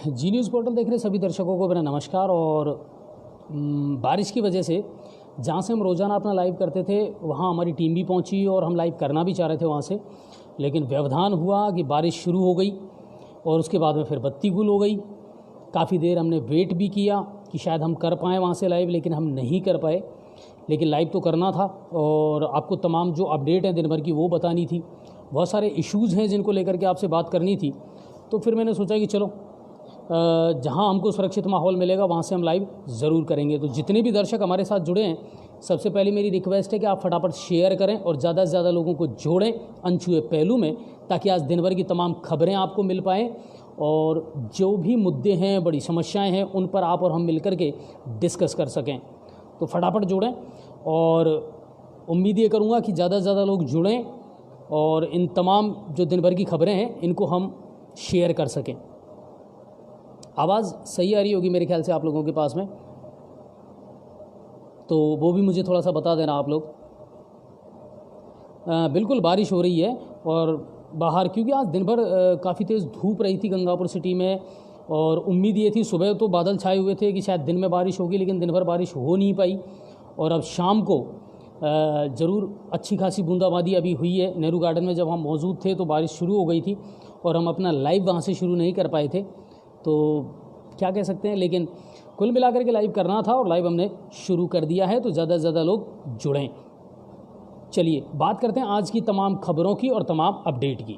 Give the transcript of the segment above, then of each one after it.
जी news portal देख रहे सभी दर्शकों को मेरा नमस्कार। और बारिश की वजह से जहाँ से हम रोज़ाना अपना लाइव करते थे वहाँ हमारी टीम भी पहुँची और हम लाइव करना भी चाह रहे थे वहाँ से, लेकिन व्यवधान हुआ कि बारिश शुरू हो गई और उसके बाद में फिर बत्ती गुल हो गई। काफ़ी देर हमने वेट भी किया कि शायद हम कर पाएँ वहाँ से लाइव, लेकिन हम नहीं कर पाए। लेकिन लाइव तो करना था और आपको तमाम जो अपडेट है दिन भर की वो बतानी थी। बहुत सारे इश्यूज़ हैं जिनको लेकर के आपसे बात करनी थी, तो फिर मैंने सोचा कि चलो जहां हमको सुरक्षित माहौल मिलेगा वहां से हम लाइव ज़रूर करेंगे। तो जितने भी दर्शक हमारे साथ जुड़े हैं, सबसे पहले मेरी रिक्वेस्ट है कि आप फटाफट शेयर करें और ज़्यादा से ज़्यादा लोगों को जोड़ें अनछुए पहलू में, ताकि आज दिन भर की तमाम खबरें आपको मिल पाएँ और जो भी मुद्दे हैं, बड़ी समस्याएँ हैं, उन पर आप और हम मिलकर के डिस्कस कर सकें। तो फटाफट जुड़ें और उम्मीद ये करूँगा कि ज़्यादा से ज़्यादा लोग जुड़ें और इन तमाम जो दिन भर की खबरें हैं इनको हम शेयर कर सकें। आवाज़ सही आ रही होगी मेरे ख्याल से आप लोगों के पास में, तो वो भी मुझे थोड़ा सा बता देना आप लोग। बिल्कुल बारिश हो रही है और बाहर, क्योंकि आज दिन भर काफ़ी तेज़ धूप रही थी गंगापुर सिटी में, और उम्मीद ये थी, सुबह तो बादल छाए हुए थे कि शायद दिन में बारिश होगी, लेकिन दिन भर बारिश हो नहीं पाई। और अब शाम को ज़रूर अच्छी खासी बूंदाबांदी अभी हुई है। नेहरू गार्डन में जब हम मौजूद थे तो बारिश शुरू हो गई थी और हम अपना लाइव वहाँ से शुरू नहीं कर पाए थे, तो क्या कह सकते हैं। लेकिन कुल मिलाकर के लाइव करना था और लाइव हमने शुरू कर दिया है, तो ज़्यादा से ज़्यादा लोग जुड़ें। चलिए बात करते हैं आज की तमाम खबरों की और तमाम अपडेट की।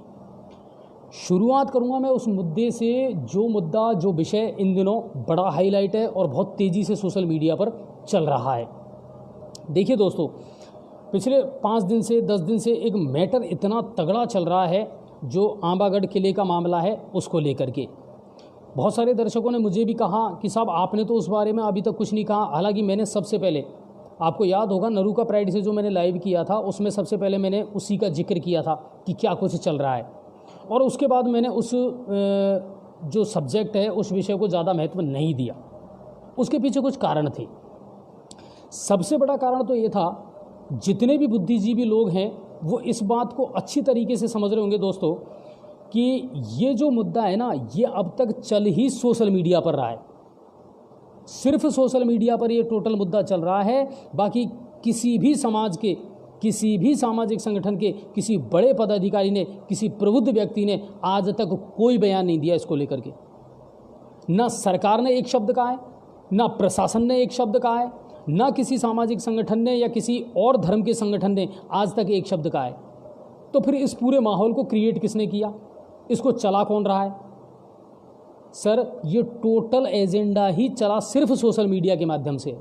शुरुआत करूंगा मैं उस मुद्दे से जो मुद्दा, जो विषय इन दिनों बड़ा हाईलाइट है और बहुत तेज़ी से सोशल मीडिया पर चल रहा है। देखिए दोस्तों, पिछले 5 दिन से 10 दिन से एक मैटर इतना तगड़ा चल रहा है जो आंबागढ़ किले का मामला है, उसको लेकर के बहुत सारे दर्शकों ने मुझे भी कहा कि साहब आपने तो उस बारे में अभी तक कुछ नहीं कहा। हालांकि मैंने सबसे पहले, आपको याद होगा नरूका प्राइड से जो मैंने लाइव किया था उसमें सबसे पहले मैंने उसी का जिक्र किया था कि क्या कुछ चल रहा है, और उसके बाद मैंने उस जो सब्जेक्ट है उस विषय को ज़्यादा महत्व नहीं दिया। उसके पीछे कुछ कारण थे। सबसे बड़ा कारण तो ये था, जितने भी बुद्धिजीवी लोग हैं वो इस बात को अच्छी तरीके से समझ रहे होंगे दोस्तों कि ये जो मुद्दा है ना, ये अब तक चल ही सोशल मीडिया पर रहा है। सिर्फ सोशल मीडिया पर ये टोटल मुद्दा चल रहा है। बाकी किसी भी समाज के, किसी भी सामाजिक संगठन के किसी बड़े पदाधिकारी ने, किसी प्रबुद्ध व्यक्ति ने आज तक कोई बयान नहीं दिया इसको लेकर के। ना सरकार ने एक शब्द कहा है, ना प्रशासन ने एक शब्द कहा है, ना किसी सामाजिक संगठन ने या किसी और धर्म के संगठन ने आज तक एक शब्द कहा है। तो फिर इस पूरे माहौल को क्रिएट किसने किया, इसको चला कौन रहा है? सर, ये टोटल एजेंडा ही चला सिर्फ सोशल मीडिया के माध्यम से।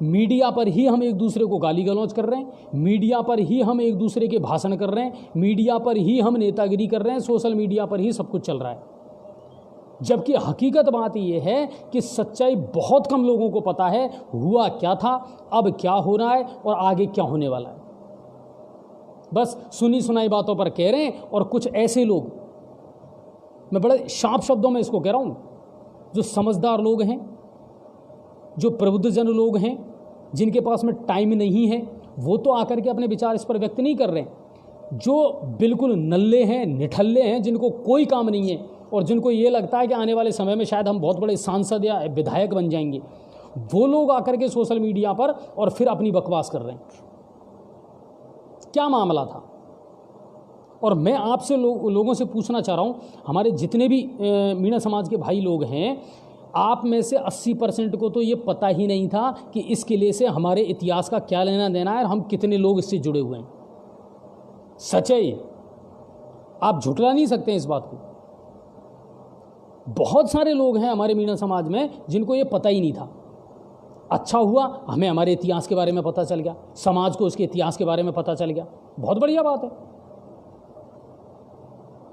मीडिया पर ही हम एक दूसरे को गाली गलौज कर रहे हैं, मीडिया पर ही हम एक दूसरे के भाषण कर रहे हैं, मीडिया पर ही हम नेतागिरी कर रहे हैं, सोशल मीडिया पर ही सब कुछ चल रहा है। जबकि हकीकत बात यह है कि सच्चाई बहुत कम लोगों को पता है, हुआ क्या था, अब क्या हो रहा है और आगे क्या होने वाला है। बस सुनी सुनाई बातों पर कह रहे हैं। और कुछ ऐसे लोग, मैं बड़े शार्प शब्दों में इसको कह रहा हूं, जो समझदार लोग हैं, जो प्रबुद्धजन लोग हैं, जिनके पास में टाइम नहीं है, वो तो आकर के अपने विचार इस पर व्यक्त नहीं कर रहे हैं। जो बिल्कुल नल्ले हैं, निठल्ले हैं, जिनको कोई काम नहीं है और जिनको ये लगता है कि आने वाले समय में शायद हम बहुत बड़े सांसद या विधायक बन जाएंगे, वो लोग आकर के सोशल मीडिया पर और फिर अपनी बकवास कर रहे हैं। क्या मामला था? और मैं आपसे लोगों से पूछना चाह रहा हूं, हमारे जितने भी मीणा समाज के भाई लोग हैं, आप में से 80% को तो ये पता ही नहीं था कि इस किले से हमारे इतिहास का क्या लेना देना है और हम कितने लोग इससे जुड़े हुए हैं। सच है ये, आप झुठला नहीं सकते इस बात को। बहुत सारे लोग हैं हमारे मीणा समाज में जिनको ये पता ही नहीं था। अच्छा हुआ हमें हमारे इतिहास के बारे में पता चल गया, समाज को उसके इतिहास के बारे में पता चल गया, बहुत बढ़िया बात है।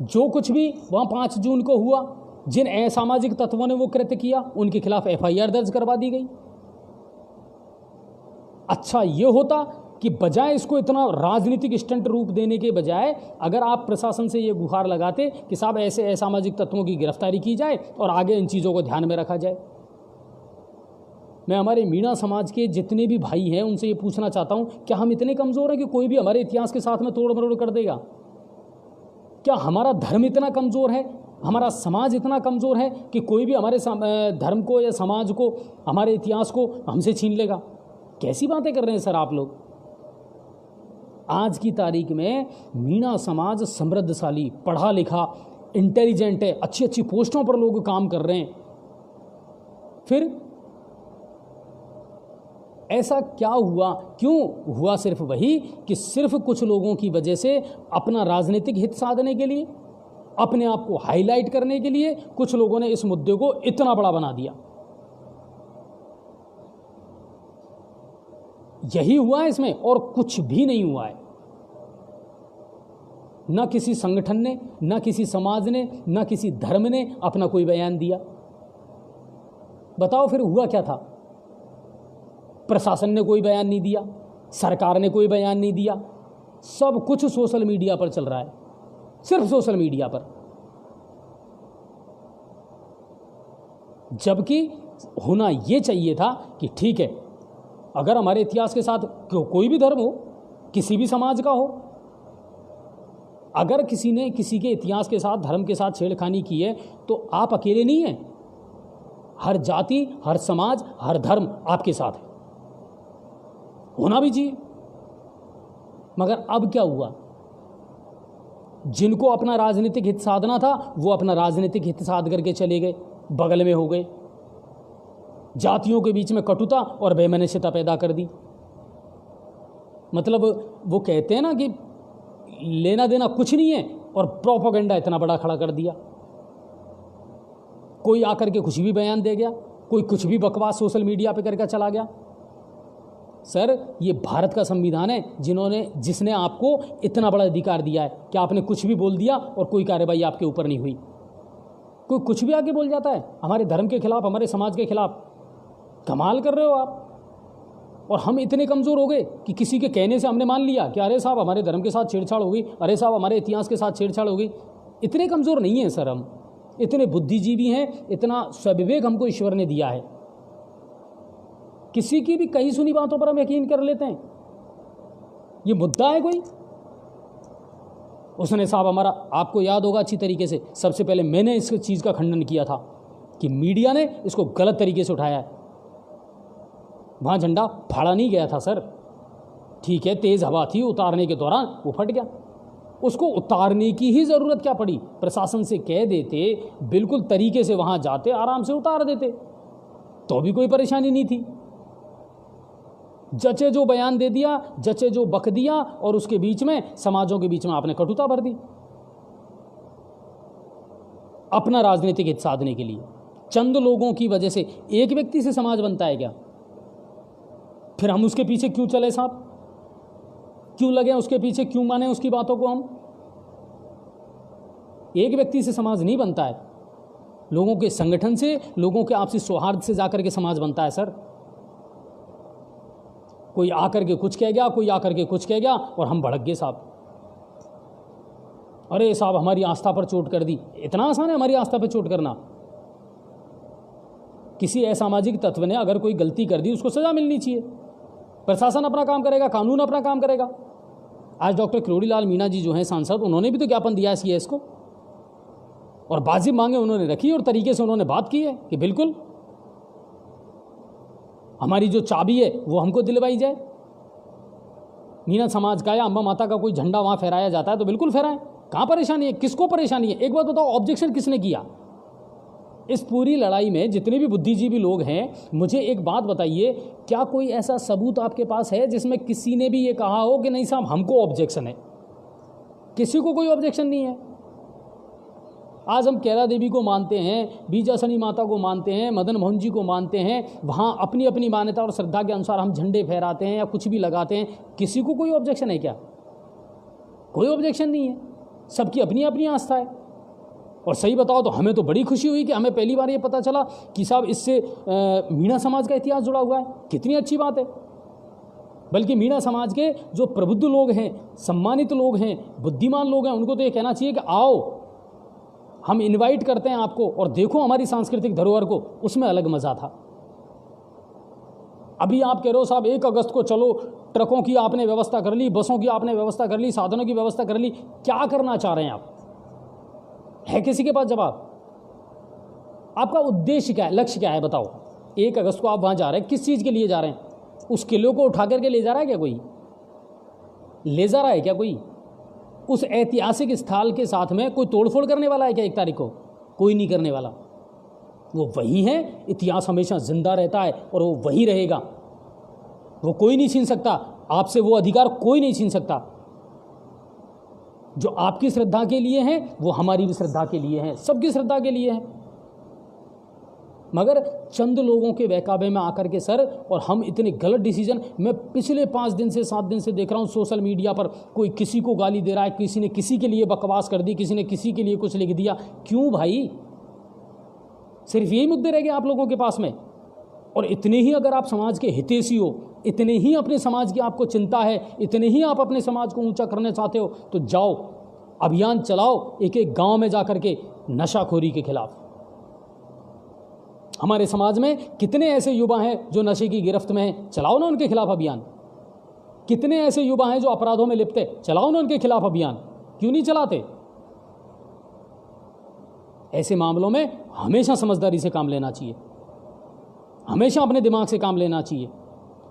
जो कुछ भी वहाँ 5 जून को हुआ, जिन असामाजिक तत्वों ने वो कृत्य किया, उनके खिलाफ FIR दर्ज करवा दी गई। अच्छा ये होता कि बजाय इसको इतना राजनीतिक स्टंट रूप देने के बजाय अगर आप प्रशासन से ये गुहार लगाते कि साहब ऐसे असामाजिक तत्वों की गिरफ्तारी की जाए और आगे इन चीज़ों को ध्यान में रखा जाए। मैं हमारे मीणा समाज के जितने भी भाई हैं उनसे ये पूछना चाहता हूँ, क्या हम इतने कमज़ोर हैं कि कोई भी हमारे इतिहास के साथ में तोड़ मरोड़ कर देगा? क्या हमारा धर्म इतना कमज़ोर है हमारा समाज इतना कमज़ोर है कि कोई भी हमारे धर्म को या समाज को, हमारे इतिहास को हमसे छीन लेगा? कैसी बातें कर रहे हैं सर आप लोग? आज की तारीख में मीणा समाज समृद्धशाली, पढ़ा लिखा, इंटेलिजेंट है, अच्छी अच्छी पोस्टों पर लोग काम कर रहे हैं। फिर ऐसा क्या हुआ? क्यों हुआ? सिर्फ वही कि सिर्फ कुछ लोगों की वजह से अपना राजनीतिक हित साधने के लिए, अपने आप को हाईलाइट करने के लिए कुछ लोगों ने इस मुद्दे को इतना बड़ा बना दिया। यही हुआ है इसमें, और कुछ भी नहीं हुआ है। ना किसी संगठन ने, ना किसी समाज ने, ना किसी धर्म ने अपना कोई बयान दिया। बताओ फिर हुआ क्या था? प्रशासन ने कोई बयान नहीं दिया, सरकार ने कोई बयान नहीं दिया, सब कुछ सोशल मीडिया पर चल रहा है, सिर्फ सोशल मीडिया पर। जबकि होना यह चाहिए था कि ठीक है, अगर हमारे इतिहास के साथ कोई भी धर्म हो, किसी भी समाज का हो, अगर किसी ने किसी के इतिहास के साथ, धर्म के साथ छेड़खानी की है तो आप अकेले नहीं हैं। हर जाति, हर समाज, हर धर्म आपके साथ है, होना भी चाहिए। मगर अब क्या हुआ? जिनको अपना राजनीतिक हित साधना था वो अपना राजनीतिक हित साध करके चले गए, बगल में हो गए, जातियों के बीच में कटुता और बेमनस्यता पैदा कर दी। मतलब वो कहते हैं ना कि लेना देना कुछ नहीं है, और प्रोपेगेंडा इतना बड़ा खड़ा कर दिया। कोई आकर के कुछ भी बयान दे गया, कोई कुछ भी बकवास सोशल मीडिया पे करके चला गया। सर, ये भारत का संविधान है जिसने आपको इतना बड़ा अधिकार दिया है कि आपने कुछ भी बोल दिया और कोई कार्रवाई आपके ऊपर नहीं हुई। कोई कुछ भी आगे बोल जाता है हमारे धर्म के खिलाफ, हमारे समाज के खिलाफ। कमाल कर रहे हो आप। और हम इतने कमज़ोर हो गए कि किसी के कहने से हमने मान लिया कि अरे साहब हमारे धर्म के साथ छेड़छाड़ हो गई, अरे साहब हमारे इतिहास के साथ छेड़छाड़ हो गई। इतने कमज़ोर नहीं हैं सर हम, इतने बुद्धिजीवी हैं, इतना स्वविवेक हमको ईश्वर ने दिया है। किसी की भी कही सुनी बातों पर हम यकीन कर लेते हैं। ये मुद्दा है कोई? उसने साहब हमारा, आपको याद होगा अच्छी तरीके से, सबसे पहले मैंने इस चीज़ का खंडन किया था कि मीडिया ने इसको गलत तरीके से उठाया है। वहाँ झंडा फाड़ा नहीं गया था सर, ठीक है, तेज़ हवा थी, उतारने के दौरान वो फट गया। उसको उतारने की ही ज़रूरत क्या पड़ी? प्रशासन से कह देते, बिल्कुल तरीके से वहाँ जाते, आराम से उतार देते, तो भी कोई परेशानी नहीं थी। जचे जो बयान दे दिया, जचे जो बक दिया, और उसके बीच में, समाजों के बीच में आपने कटुता भर दी अपना राजनीतिक हित साधने के लिए। चंद लोगों की वजह से एक व्यक्ति से समाज बनता है क्या? फिर हम उसके पीछे क्यों चले साहब? क्यों लगे उसके पीछे? क्यों माने उसकी बातों को हम? एक व्यक्ति से समाज नहीं बनता है, लोगों के संगठन से, लोगों के आपसी सौहार्द से जाकर के समाज बनता है सर। कोई आकर के कुछ कह गया, कोई आकर के कुछ कह गया, और हम भड़क गए साहब। अरे साहब हमारी आस्था पर चोट कर दी। इतना आसान है हमारी आस्था पर चोट करना? किसी असामाजिक तत्व ने अगर कोई गलती कर दी, उसको सजा मिलनी चाहिए। प्रशासन अपना काम करेगा, कानून अपना काम करेगा। आज डॉक्टर किरोड़ी लाल मीणा जी जो हैं सांसद, उन्होंने भी तो ज्ञापन दिया है सीएस को, और बाजी मांगे उन्होंने रखी, और तरीके से उन्होंने बात की है कि बिल्कुल हमारी जो चाबी है वो हमको दिलवाई जाए। मीणा समाज का या अम्बा माता का कोई झंडा वहाँ फहराया जाता है तो बिल्कुल फहराएं। कहाँ परेशानी है? किसको परेशानी है? एक बात बताओ, ऑब्जेक्शन किसने किया? इस पूरी लड़ाई में जितने भी बुद्धिजीवी लोग हैं, मुझे एक बात बताइए, क्या कोई ऐसा सबूत आपके पास है जिसमें किसी ने भी ये कहा हो कि नहीं साहब हमको ऑब्जेक्शन है? किसी को कोई ऑब्जेक्शन नहीं है। आज हम कैला देवी को मानते हैं, बीजासनी माता को मानते हैं, मदन मोहन जी को मानते हैं, वहाँ अपनी अपनी मान्यता और श्रद्धा के अनुसार हम झंडे फहराते हैं या कुछ भी लगाते हैं। किसी को कोई ऑब्जेक्शन है क्या? कोई ऑब्जेक्शन नहीं है, सबकी अपनी अपनी आस्था है। और सही बताओ तो हमें तो बड़ी खुशी हुई कि हमें पहली बार ये पता चला कि साहब इससे मीणा समाज का इतिहास जुड़ा हुआ है। कितनी अच्छी बात है। बल्कि मीणा समाज के जो प्रबुद्ध लोग हैं, सम्मानित लोग हैं, बुद्धिमान लोग हैं, उनको तो ये कहना चाहिए कि आओ, हम इनवाइट करते हैं आपको और देखो हमारी सांस्कृतिक धरोहर को। उसमें अलग मज़ा था। अभी आप कह रहे हो साहब 1 अगस्त को चलो, ट्रकों की आपने व्यवस्था कर ली, बसों की आपने व्यवस्था कर ली, साधनों की व्यवस्था कर ली। क्या करना चाह रहे हैं आप? है किसी के पास जवाब? आपका उद्देश्य क्या है, लक्ष्य क्या है बताओ? 1 अगस्त को आप वहाँ जा रहे हैं, किस चीज़ के लिए जा रहे हैं? उस किले को उठा करके ले जा रहा है क्या कोई? ले जा रहा है क्या कोई? उस ऐतिहासिक स्थल के साथ में कोई तोड़फोड़ करने वाला है क्या 1 तारीख को? कोई नहीं करने वाला। वो वही है, इतिहास हमेशा जिंदा रहता है और वो वही रहेगा। वो कोई नहीं छीन सकता आपसे, वो अधिकार कोई नहीं छीन सकता। जो आपकी श्रद्धा के लिए हैं वो हमारी भी श्रद्धा के लिए हैं, सबकी श्रद्धा के लिए हैं। मगर चंद लोगों के बहकावे में आकर के सर, और हम इतने गलत डिसीजन, मैं पिछले 5 दिन से 7 दिन से देख रहा हूँ सोशल मीडिया पर कोई किसी को गाली दे रहा है, किसी ने किसी के लिए बकवास कर दी, किसी ने किसी के लिए कुछ लिख दिया। क्यों भाई? सिर्फ यही मुद्दे रह गए आप लोगों के पास में? और इतने ही अगर आप समाज के हितैषी हो, इतने ही अपने समाज की आपको चिंता है, इतने ही आप अपने समाज को ऊंचा करना चाहते हो, तो जाओ अभियान चलाओ एक एक गांव में जाकर के नशाखोरी के खिलाफ। हमारे समाज में कितने ऐसे युवा हैं जो नशे की गिरफ्त में हैं, चलाओ ना उनके खिलाफ अभियान। कितने ऐसे युवा हैं जो अपराधों में लिप्त हैं, चलाओ ना उनके खिलाफ अभियान। क्यों नहीं चलाते? ऐसे मामलों में हमेशा समझदारी से काम लेना चाहिए, हमेशा अपने दिमाग से काम लेना चाहिए।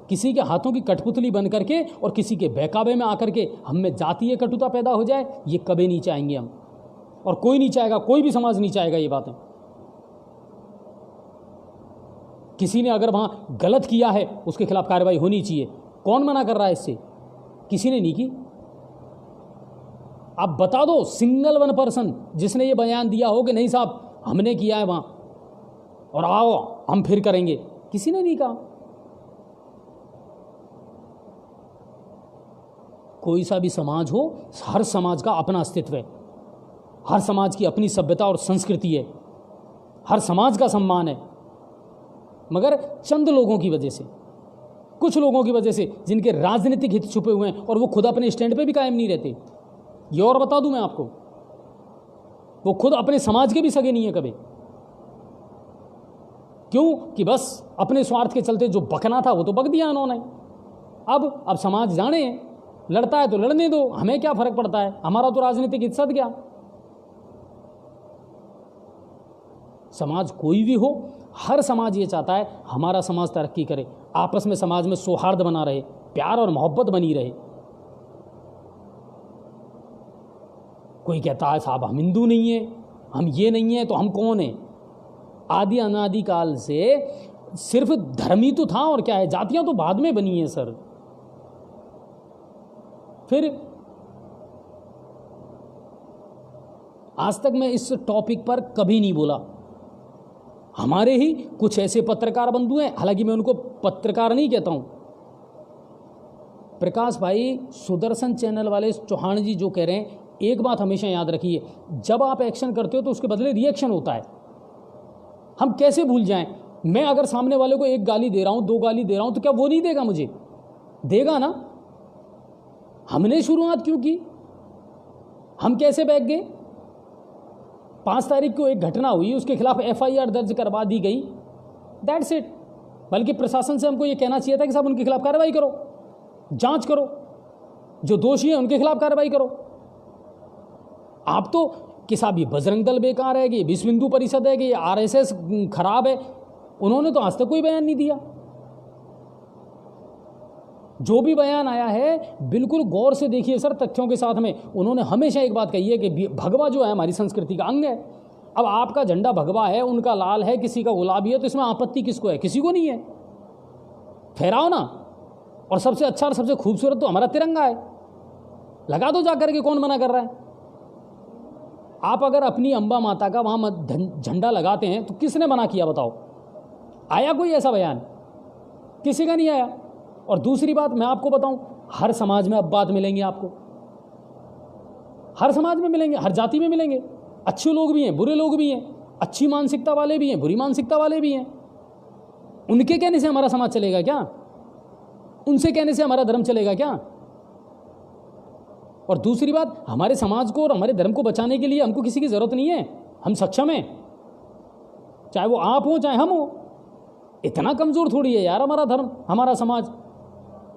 किसी के हाथों की कठपुतली बन करके और किसी के बहकावे में आकर के हम में जातीय कटुता पैदा हो जाए, ये कभी नहीं चाहेंगे हम, और कोई नहीं चाहेगा, कोई भी समाज नहीं चाहेगा ये बातें। किसी ने अगर वहाँ गलत किया है उसके खिलाफ कार्रवाई होनी चाहिए। कौन मना कर रहा है इससे? किसी ने नहीं की। आप बता दो सिंगल 1 पर्सन जिसने ये बयान दिया हो कि नहीं साहब हमने किया है वहाँ और आओ हम फिर करेंगे। किसी ने नहीं कहा। कोई सा भी समाज हो, हर समाज का अपना अस्तित्व है, हर समाज की अपनी सभ्यता और संस्कृति है, हर समाज का सम्मान है। मगर चंद लोगों की वजह से, कुछ लोगों की वजह से जिनके राजनीतिक हित छुपे हुए हैं और वो खुद अपने स्टैंड पे भी कायम नहीं रहते। ये और बता दूं मैं आपको, वो खुद अपने समाज के भी सगे नहीं है कभी। क्यों? कि बस अपने स्वार्थ के चलते जो बकना था वो तो बक दिया उन्होंने। अब समाज जाने, लड़ता है तो लड़ने दो, हमें क्या फर्क पड़ता है, हमारा तो राजनीतिक हित सद गया। समाज कोई भी हो, हर समाज ये चाहता है हमारा समाज तरक्की करे, आपस में समाज में सौहार्द बना रहे, प्यार और मोहब्बत बनी रहे। कोई कहता है साहब हम हिंदू नहीं है, हम ये नहीं है, तो हम कौन है? आदि अनादि काल से सिर्फ धर्म ही तो था, और क्या है? जातियां तो बाद में बनी है सर। फिर आज तक मैं इस टॉपिक पर कभी नहीं बोला। हमारे ही कुछ ऐसे पत्रकार बंधु हैं, हालांकि मैं उनको पत्रकार नहीं कहता हूं। प्रकाश भाई, सुदर्शन चैनल वाले चौहान जी जो कह रहे हैं, एक बात हमेशा याद रखिए, जब आप एक्शन करते हो तो उसके बदले रिएक्शन होता है। हम कैसे भूल जाएं? मैं अगर सामने वाले को 1 गाली दे रहा हूं, 2 गाली दे रहा हूं, तो क्या वो नहीं देगा मुझे? देगा ना। हमने शुरुआत क्यों की? हम कैसे बैठ गए? 5 तारीख को एक घटना हुई, उसके खिलाफ FIR दर्ज करवा दी गई, दैट्स इट। बल्कि प्रशासन से हमको ये कहना चाहिए था कि साहब उनके खिलाफ कार्रवाई करो, जांच करो, जो दोषी हैं उनके खिलाफ कार्रवाई करो। आप तो कि साहब ये बजरंग दल बेकार है, कि ये विश्व हिंदू परिषद है, कि ये RSS खराब है, उन्होंने तो आज तक कोई बयान नहीं दिया। जो भी बयान आया है बिल्कुल गौर से देखिए सर, तथ्यों के साथ में। उन्होंने हमेशा एक बात कही है कि भगवा जो है हमारी संस्कृति का अंग है। अब आपका झंडा भगवा है, उनका लाल है, किसी का गुलाबी है, तो इसमें आपत्ति किसको है? किसी को नहीं है। फहराओ ना। और सबसे अच्छा और सबसे खूबसूरत तो हमारा तिरंगा है, लगा दो जाकर के, कौन मना कर रहा है? आप अगर अपनी अंबा माता का वहाँ झंडा लगाते हैं तो किसने मना किया बताओ? आया कोई ऐसा बयान? किसी का नहीं आया। और दूसरी बात मैं आपको बताऊं, हर समाज में अब बात मिलेंगे आपको, हर समाज में मिलेंगे, हर जाति में मिलेंगे। अच्छे लोग भी हैं, बुरे लोग भी हैं, अच्छी मानसिकता वाले भी हैं, बुरी मानसिकता वाले भी हैं। उनके कहने से हमारा समाज चलेगा क्या? उनसे कहने से हमारा धर्म चलेगा क्या? और दूसरी बात, हमारे समाज को और हमारे धर्म को बचाने के लिए हमको किसी की जरूरत नहीं है, हम सक्षम हैं। चाहे वो आप हो चाहे हम हो। इतना कमजोर थोड़ी है यार हमारा धर्म, हमारा समाज,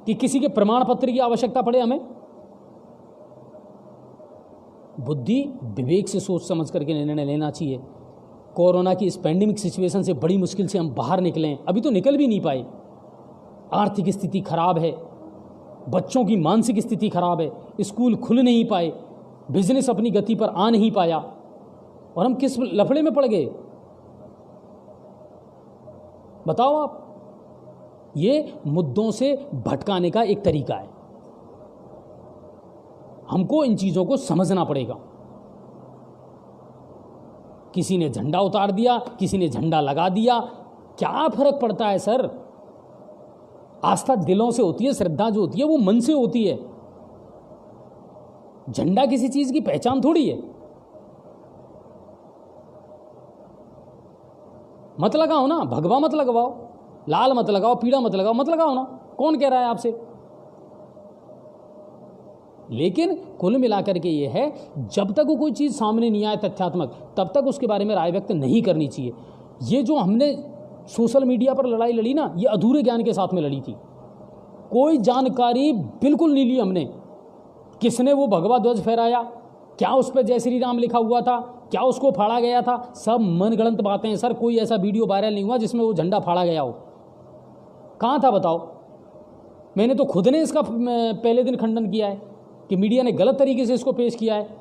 कि किसी के प्रमाण पत्र की आवश्यकता पड़े हमें। बुद्धि विवेक से सोच समझ करके निर्णय लेना चाहिए। कोरोना की इस पैंडेमिक सिचुएशन से बड़ी मुश्किल से हम बाहर निकलें, अभी तो निकल भी नहीं पाए। आर्थिक स्थिति खराब है, बच्चों की मानसिक स्थिति खराब है, स्कूल खुल नहीं पाए, बिजनेस अपनी गति पर आ नहीं पाया, और हम किस लफड़े में पड़ गए बताओ आप। ये मुद्दों से भटकाने का एक तरीका है। हमको इन चीजों को समझना पड़ेगा। किसी ने झंडा उतार दिया, किसी ने झंडा लगा दिया, क्या फर्क पड़ता है सर? आस्था दिलों से होती है, श्रद्धा जो होती है वो मन से होती है। झंडा किसी चीज की पहचान थोड़ी है। मत लगाओ ना, भगवा मत लगवाओ, लाल मत लगाओ, पीला मत लगाओ, मत लगाओ ना। कौन कह रहा है आपसे? लेकिन कुल मिलाकर के ये है, जब तक वो कोई चीज सामने नहीं आए तथ्यात्मक, तब तक उसके बारे में राय व्यक्त नहीं करनी चाहिए। ये जो हमने सोशल मीडिया पर लड़ाई लड़ी ना, ये अधूरे ज्ञान के साथ में लड़ी थी। कोई जानकारी बिल्कुल नहीं ली हमने। किसने वो भगवा ध्वज फहराया, क्या उस पर जय श्री राम लिखा हुआ था, क्या उसको फाड़ा गया था, सब मनगढ़ंत बातें हैं सर। कोई ऐसा वीडियो वायरल नहीं हुआ जिसमें वो झंडा फाड़ा गया हो। कहाँ था बताओ? मैंने तो खुद ने इसका पहले दिन खंडन किया है कि मीडिया ने गलत तरीके से इसको पेश किया है।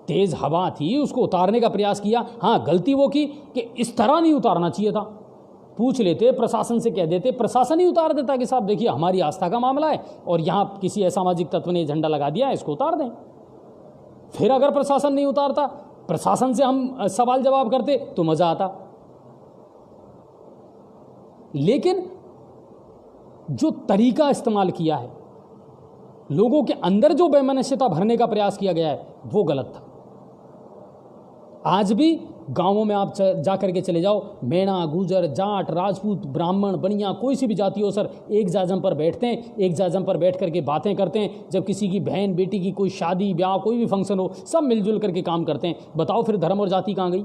तेज हवा थी, उसको उतारने का प्रयास किया। हाँ, गलती वो की कि इस तरह नहीं उतारना चाहिए था। पूछ लेते, प्रशासन से कह देते, प्रशासन ही उतार देता कि साहब देखिए हमारी आस्था का मामला है और यहाँ किसी असामाजिक तत्व ने झंडा लगा दिया है, इसको उतार दें। फिर अगर प्रशासन नहीं उतारता, प्रशासन से हम सवाल जवाब करते तो मजा आता। लेकिन जो तरीका इस्तेमाल किया है, लोगों के अंदर जो वैमनस्यता भरने का प्रयास किया गया है, वो गलत था। आज भी गांवों में आप जा करके चले जाओ, मेणा, गुजर, जाट, राजपूत, ब्राह्मण, बनिया, कोई सी भी जाति हो सर, एक जाजम पर बैठते हैं, एक जाजम पर बैठ करके बातें करते हैं। जब किसी की बहन बेटी की कोई शादी ब्याह कोई भी फंक्शन हो, सब मिलजुल करके काम करते हैं। बताओ फिर धर्म और जाति कहाँ गई?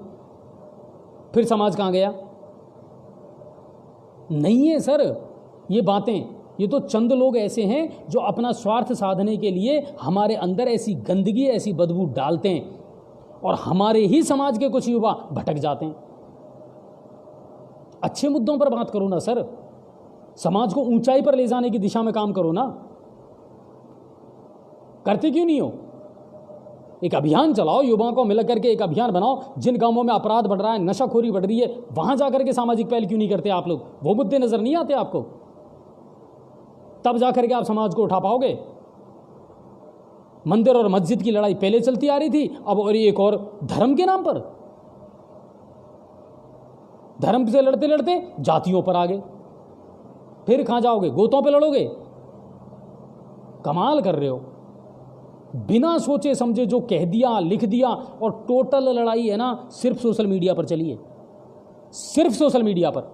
फिर समाज कहाँ गया? नहीं है सर ये बातें। ये तो चंद लोग ऐसे हैं जो अपना स्वार्थ साधने के लिए हमारे अंदर ऐसी गंदगी, ऐसी बदबू डालते हैं और हमारे ही समाज के कुछ युवा भटक जाते हैं। अच्छे मुद्दों पर बात करो ना सर, समाज को ऊंचाई पर ले जाने की दिशा में काम करो ना। करते क्यों नहीं हो? एक अभियान चलाओ, युवाओं को मिलकर के एक अभियान बनाओ। जिन गांवों में अपराध बढ़ रहा है, नशाखोरी बढ़ रही है, वहां जाकर के सामाजिक पहल क्यों नहीं करते आप लोग? वो मुद्दे नजर नहीं आते आपको? तब जाकर के आप समाज को उठा पाओगे। मंदिर और मस्जिद की लड़ाई पहले चलती आ रही थी, अब और एक और धर्म के नाम पर, धर्म से लड़ते लड़ते जातियों पर आ गए। फिर कहां जाओगे? गोतों पे लड़ोगे? कमाल कर रहे हो। बिना सोचे समझे जो कह दिया, लिख दिया, और टोटल लड़ाई है ना सिर्फ सोशल मीडिया पर चली है, सिर्फ सोशल मीडिया पर।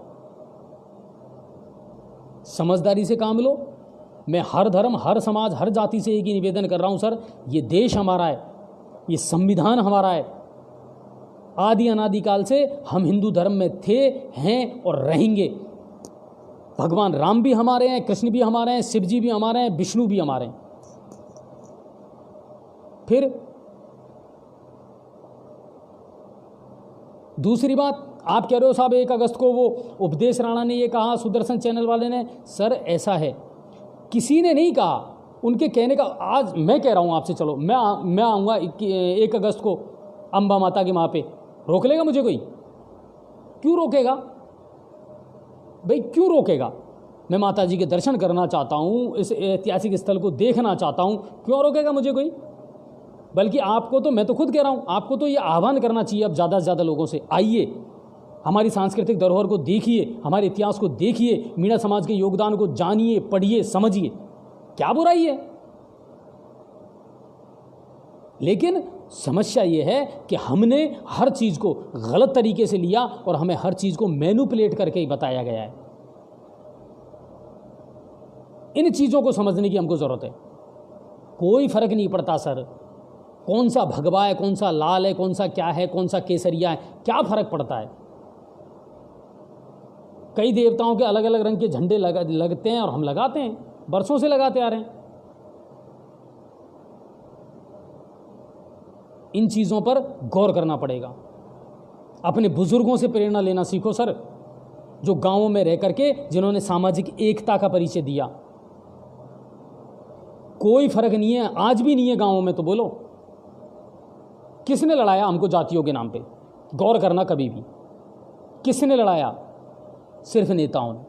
समझदारी से काम लो। मैं हर धर्म, हर समाज, हर जाति से एक ही निवेदन कर रहा हूं सर, ये देश हमारा है, ये संविधान हमारा है। आदि अनादिकाल से हम हिंदू धर्म में थे, हैं और रहेंगे। भगवान राम भी हमारे हैं, कृष्ण भी हमारे हैं, शिव जी भी हमारे हैं, विष्णु भी हमारे हैं। फिर दूसरी बात, आप कह रहे हो साहब 1 अगस्त को वो उपदेश राणा ने ये कहा, सुदर्शन चैनल वाले ने। सर ऐसा है, किसी ने नहीं कहा, उनके कहने का। आज मैं कह रहा हूं आपसे, चलो मैं आऊंगा 1 अगस्त को अंबा माता के वहां पे, रोक लेगा मुझे कोई? क्यों रोकेगा भाई, क्यों रोकेगा? मैं माता जी के दर्शन करना चाहता हूं, इस ऐतिहासिक स्थल को देखना चाहता हूं, क्यों रोकेगा मुझे कोई? बल्कि आपको तो, मैं तो खुद कह रहा हूं, आपको तो ये आह्वान करना चाहिए अब ज़्यादा से ज़्यादा लोगों से, आइए हमारी सांस्कृतिक धरोहर को देखिए, हमारे इतिहास को देखिए, मीणा समाज के योगदान को जानिए, पढ़िए, समझिए। क्या बुराई है? लेकिन समस्या ये है कि हमने हर चीज़ को गलत तरीके से लिया और हमें हर चीज़ को मैनिपुलेट करके ही बताया गया है। इन चीज़ों को समझने की हमको ज़रूरत है। कोई फर्क नहीं पड़ता सर, कौन सा भगवा है, कौन सा लाल है, कौन सा क्या है, कौन सा केसरिया है, क्या फर्क पड़ता है? कई देवताओं के अलग अलग रंग के झंडे लगते हैं और हम लगाते हैं, बरसों से लगाते आ रहे हैं। इन चीज़ों पर गौर करना पड़ेगा। अपने बुजुर्गों से प्रेरणा लेना सीखो सर, जो गांवों में रह करके जिन्होंने सामाजिक एकता का परिचय दिया। कोई फर्क नहीं है, आज भी नहीं है गांवों में, तो बोलो किसने लड़ाया हमको जातियों के नाम पे? गौर करना कभी भी, किसने लड़ाया? सिर्फ नेताओं ने।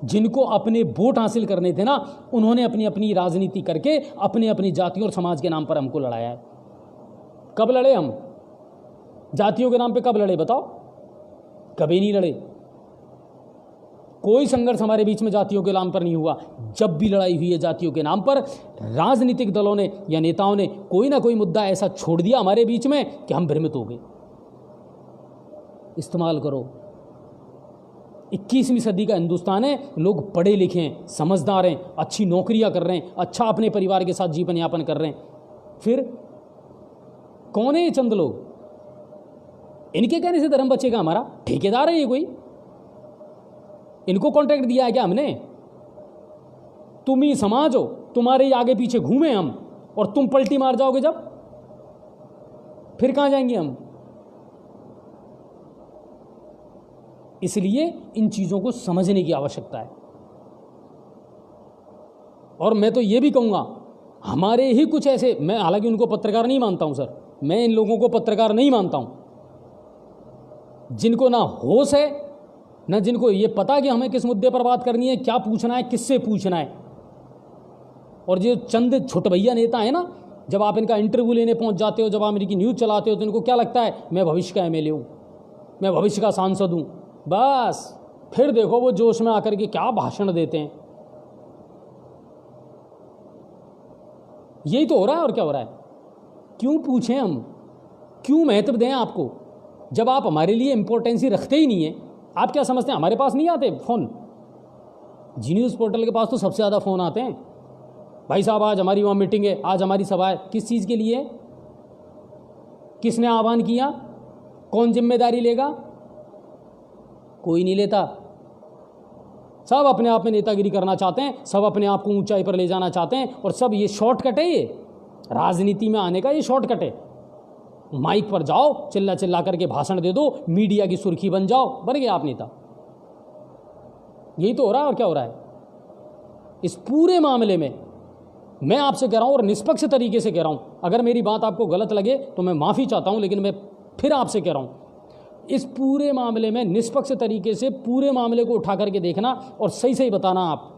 जिनको अपने वोट हासिल करने थे ना, उन्होंने अपनी अपनी राजनीति करके अपने अपनी जातियों और समाज के नाम पर हमको लड़ाया है। कब लड़े हम जातियों के नाम पे? कब लड़े बताओ? कभी नहीं लड़े। कोई संघर्ष हमारे बीच में जातियों के नाम पर नहीं हुआ। जब भी लड़ाई हुई है जातियों के नाम पर, राजनीतिक दलों ने या नेताओं ने कोई ना कोई मुद्दा ऐसा छोड़ दिया हमारे बीच में कि हम भ्रमित हो गए। इस्तेमाल करो। 21वीं सदी का हिंदुस्तान है, लोग पढ़े लिखे हैं, समझदार हैं, अच्छी नौकरियां कर रहे हैं, अच्छा अपने परिवार के साथ जीवन यापन कर रहे हैं। फिर कौन है ये चंद लोग? इनके कहने से धर्म बचेगा हमारा? ठेकेदार है ये कोई? इनको कॉन्ट्रैक्ट दिया है क्या हमने? तुम ही समाज हो, तुम्हारे ही आगे पीछे घूमे हम, और तुम पलटी मार जाओगे जब, फिर कहां जाएंगे हम? इसलिए इन चीजों को समझने की आवश्यकता है। और मैं तो ये भी कहूंगा, हमारे ही कुछ ऐसे, मैं हालांकि उनको पत्रकार नहीं मानता हूं सर, मैं इन लोगों को पत्रकार नहीं मानता हूं, जिनको ना होश है, ना जिनको ये पता कि हमें किस मुद्दे पर बात करनी है, क्या पूछना है, किससे पूछना है। और जो चंद छुटभैया नेता है ना, जब आप इनका इंटरव्यू लेने पहुंच जाते हो, जब आप इनकी न्यूज़ चलाते हो, तो इनको क्या लगता है, मैं भविष्य का एमएलए हूं, मैं भविष्य का सांसद हूं। बस फिर देखो वो जोश में आकर के क्या भाषण देते हैं। यही तो हो रहा है, और क्या हो रहा है? क्यों पूछें हम, क्यों महत्व दें आपको, जब आप हमारे लिए इंपॉर्टेंस ही रखते ही नहीं है? आप क्या समझते हैं हमारे पास नहीं आते फ़ोन? जी न्यूज़ पोर्टल के पास तो सबसे ज़्यादा फ़ोन आते हैं। भाई साहब आज हमारी वहाँ मीटिंग है, आज हमारी सभा है। किस चीज़ के लिए? किसने आह्वान किया? कौन जिम्मेदारी लेगा? कोई नहीं लेता। सब अपने आप में नेतागिरी करना चाहते हैं, सब अपने आप को ऊंचाई पर ले जाना चाहते हैं, और सब ये शॉर्टकट है, ये राजनीति में आने का ये शॉर्टकट है। माइक पर जाओ, चिल्ला चिल्ला करके भाषण दे दो, मीडिया की सुर्खी बन जाओ, बन गए आप नेता। यही तो हो रहा है, और क्या हो रहा है? इस पूरे मामले में मैं आपसे कह रहा हूं, और निष्पक्ष तरीके से कह रहा हूं, अगर मेरी बात आपको गलत लगे तो मैं माफ़ी चाहता हूं, लेकिन मैं फिर आपसे कह रहा हूं, इस पूरे मामले में निष्पक्ष तरीके से पूरे मामले को उठा करके देखना और सही सही बताना। आप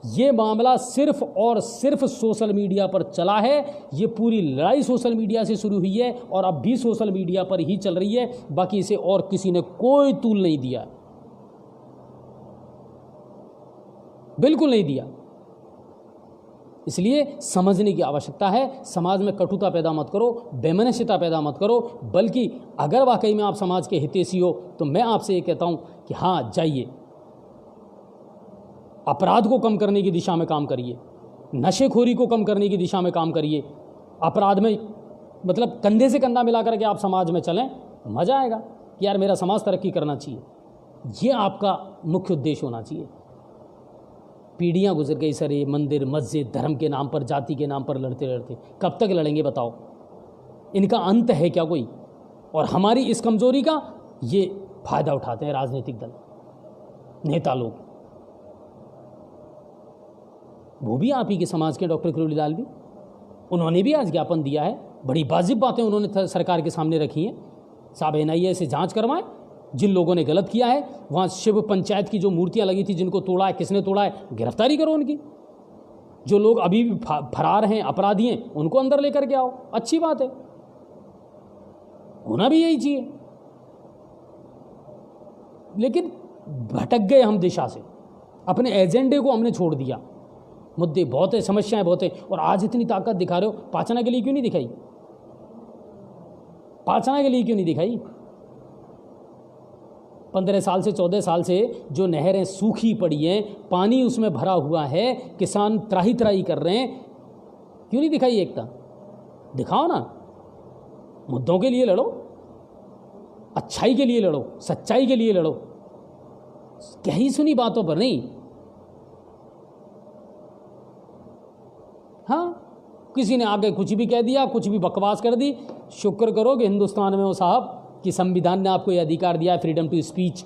ये मामला सिर्फ और सिर्फ सोशल मीडिया पर चला है। ये पूरी लड़ाई सोशल मीडिया से शुरू हुई है और अब भी सोशल मीडिया पर ही चल रही है। बाकी इसे और किसी ने कोई तूल नहीं दिया, बिल्कुल नहीं दिया। इसलिए समझने की आवश्यकता है। समाज में कटुता पैदा मत करो, बेमनस्यता पैदा मत करो, बल्कि अगर वाकई में आप समाज के हितैषी हो तो मैं आपसे ये कहता हूं कि हाँ, जाइए, अपराध को कम करने की दिशा में काम करिए, नशेखोरी को कम करने की दिशा में काम करिए। अपराध में मतलब कंधे से कंधा मिला करके आप समाज में चलें, मज़ा आएगा कि यार मेरा समाज तरक्की करना चाहिए। ये आपका मुख्य उद्देश्य होना चाहिए। पीढ़ियाँ गुजर गई सर, ये मंदिर मस्जिद धर्म के नाम पर, जाति के नाम पर लड़ते लड़ते कब तक लड़ेंगे बताओ? इनका अंत है क्या कोई? और हमारी इस कमजोरी का ये फायदा उठाते हैं राजनीतिक दल, नेता लोग। वो भी आप ही के समाज के डॉक्टर किरोड़ी लाल भी, उन्होंने भी आज ज्ञापन दिया है। बड़ी वाजिब बातें उन्होंने सरकार के सामने रखी हैं। साहब NIA से जांच करवाएं, जिन लोगों ने गलत किया है। वहाँ शिव पंचायत की जो मूर्तियाँ लगी थी, जिनको तोड़ा है, किसने तोड़ा है, गिरफ्तारी करो उनकी। जो लोग अभी भी फरार हैं, अपराधी हैं, उनको अंदर लेकर के आओ। अच्छी बात है, होना भी यही चाहिए। लेकिन भटक गए हम दिशा से, अपने एजेंडे को हमने छोड़ दिया। मुद्दे बहुत है, समस्याएं बहुत है, और आज इतनी ताकत दिखा रहे हो। पाचना के लिए क्यों नहीं दिखाई? पाचना के लिए क्यों नहीं दिखाई? 15 साल से 14 साल से जो नहरें सूखी पड़ी हैं, पानी उसमें भरा हुआ है, किसान त्राही त्राही कर रहे हैं, क्यों नहीं दिखाई एकता? दिखाओ ना, मुद्दों के लिए लड़ो, अच्छाई के लिए लड़ो, सच्चाई के लिए लड़ो। कहीं सुनी बातों पर नहीं। हाँ, किसी ने आगे कुछ भी कह दिया, कुछ भी बकवास कर दी। शुक्र करो कि हिंदुस्तान में हो साहब कि संविधान ने आपको ये अधिकार दिया है, फ्रीडम टू स्पीच।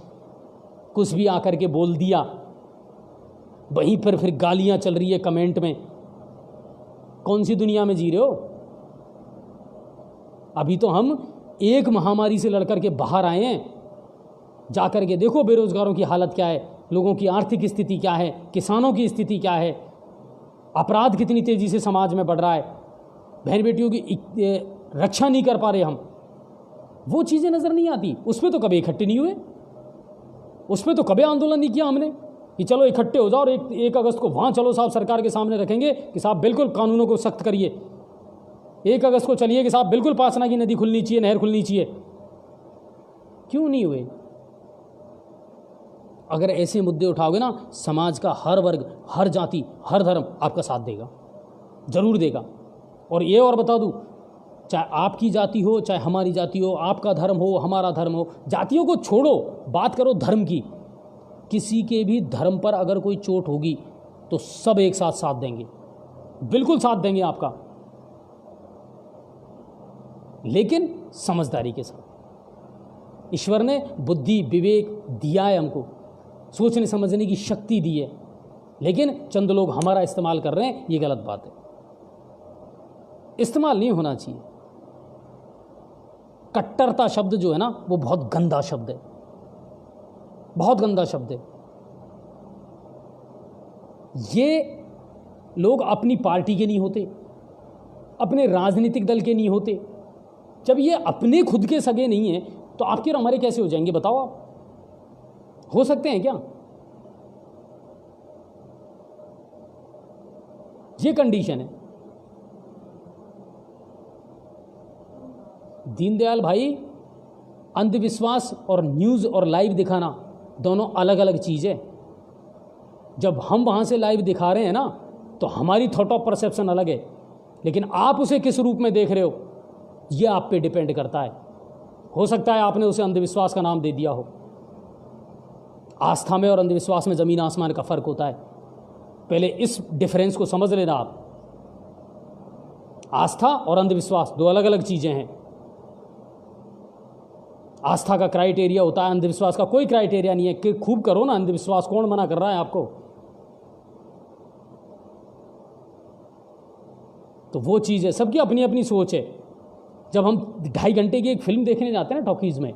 कुछ भी आकर के बोल दिया, वहीं पर फिर गालियां चल रही है कमेंट में। कौन सी दुनिया में जी रहे हो? अभी तो हम एक महामारी से लड़कर के बाहर आए हैं। जाकर के देखो बेरोजगारों की हालत क्या है, लोगों की आर्थिक स्थिति क्या है, किसानों की स्थिति क्या है, अपराध कितनी तेजी से समाज में बढ़ रहा है, बहन बेटियों की रक्षा नहीं कर पा रहे हम। वो चीज़ें नज़र नहीं आती। उस पर तो कभी इकट्ठे नहीं हुए, उस पर तो कभी आंदोलन नहीं किया हमने कि चलो इकट्ठे हो जाओ और 1 अगस्त को वहाँ चलो साहब सरकार के सामने रखेंगे कि साहब बिल्कुल कानूनों को सख्त करिए। 1 अगस्त को चलिए कि साहब बिल्कुल पासना की नदी खुलनी चाहिए, नहर खुलनी चाहिए। क्यों नहीं हुए? अगर ऐसे मुद्दे उठाओगे ना, समाज का हर वर्ग, हर जाति, हर धर्म आपका साथ देगा, जरूर देगा। और ये और बता दूं, चाहे आपकी जाति हो, चाहे हमारी जाति हो, आपका धर्म हो, हमारा धर्म हो, जातियों को छोड़ो, बात करो धर्म की। किसी के भी धर्म पर अगर कोई चोट होगी तो सब एक साथ साथ देंगे, बिल्कुल साथ देंगे आपका, लेकिन समझदारी के साथ। ईश्वर ने बुद्धि विवेक दिया है हमको, सोचने समझने की शक्ति दी है, लेकिन चंद लोग हमारा इस्तेमाल कर रहे हैं। ये गलत बात है, इस्तेमाल नहीं होना चाहिए। कट्टरता शब्द जो है ना, वो बहुत गंदा शब्द है, बहुत गंदा शब्द है। ये लोग अपनी पार्टी के नहीं होते, अपने राजनीतिक दल के नहीं होते। जब ये अपने खुद के सगे नहीं हैं तो आपके और हमारे कैसे हो जाएंगे बताओ? आप हो सकते हैं क्या? ये कंडीशन है। दीनदयाल भाई, अंधविश्वास और न्यूज़ और लाइव दिखाना दोनों अलग अलग चीज़ है। जब हम वहाँ से लाइव दिखा रहे हैं ना, तो हमारी थॉट ऑफ परसेप्शन अलग है, लेकिन आप उसे किस रूप में देख रहे हो ये आप पे डिपेंड करता है। हो सकता है आपने उसे अंधविश्वास का नाम दे दिया हो। आस्था में और अंधविश्वास में ज़मीन आसमान का फ़र्क होता है। पहले इस डिफरेंस को समझ लेना आप। आस्था और अंधविश्वास दो अलग अलग चीज़ें हैं। आस्था का क्राइटेरिया होता है, अंधविश्वास का कोई क्राइटेरिया नहीं है कि खूब करो ना अंधविश्वास, कौन मना कर रहा है आपको? तो वो चीज़ है, सबकी अपनी अपनी सोच है। जब हम 2.5 घंटे की एक फिल्म देखने जाते हैं ना टॉकीज़ में,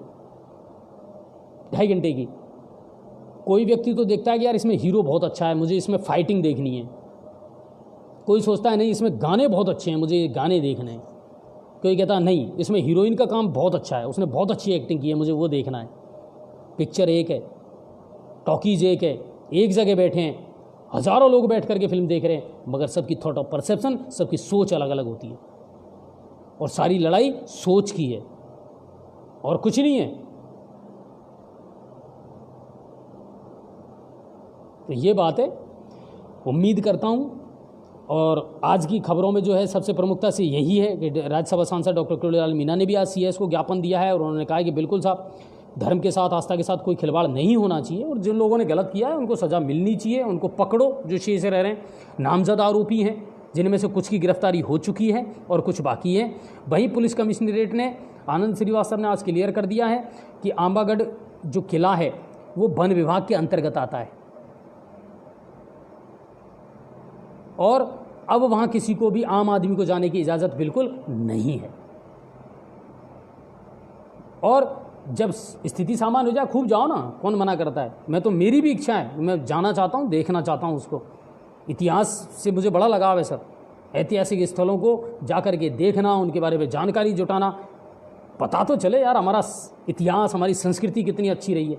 2.5 घंटे की, कोई व्यक्ति तो देखता है कि यार इसमें हीरो बहुत अच्छा है, मुझे इसमें फाइटिंग देखनी है। कोई सोचता है नहीं इसमें गाने बहुत अच्छे हैं, मुझे गाने देखने हैं। कोई कहता है नहीं इसमें हीरोइन का काम बहुत अच्छा है, उसने बहुत अच्छी एक्टिंग की है, मुझे वो देखना है। पिक्चर एक है, टॉकीज़ एक है, एक जगह बैठे हैं, हज़ारों लोग बैठ करके फिल्म देख रहे हैं, मगर सबकी थॉट ऑफ परसेप्शन, सबकी सोच अलग अलग होती है। और सारी लड़ाई सोच की है और कुछ नहीं है। तो ये बात है। उम्मीद करता हूँ, और आज की खबरों में जो है सबसे प्रमुखता से यही है कि राज्यसभा सांसद डॉक्टर किरोड़ीलाल मीणा ने भी आज CS को ज्ञापन दिया है, और उन्होंने कहा है कि बिल्कुल साहब धर्म के साथ, आस्था के साथ कोई खिलवाड़ नहीं होना चाहिए, और जिन लोगों ने गलत किया है उनको सज़ा मिलनी चाहिए। उनको पकड़ो जो शेष रह रहे हैं। नामजद आरोपी हैं, जिनमें से कुछ की गिरफ्तारी हो चुकी है और कुछ बाकी है। वहीं पुलिस कमिश्नरेट ने, आनंद श्रीवास्तव ने आज क्लियर कर दिया है कि आंबागढ़ जो किला है वो वन विभाग के अंतर्गत आता है, और अब वहाँ किसी को भी, आम आदमी को जाने की इजाज़त बिल्कुल नहीं है। और जब स्थिति सामान्य हो जाए खूब जाओ ना, कौन मना करता है? मैं तो, मेरी भी इच्छा है, मैं जाना चाहता हूँ, देखना चाहता हूँ उसको। इतिहास से मुझे बड़ा लगाव है सर। ऐतिहासिक स्थलों को जाकर के देखना, उनके बारे में जानकारी जुटाना, पता तो चले यार हमारा इतिहास, हमारी संस्कृति कितनी अच्छी रही है,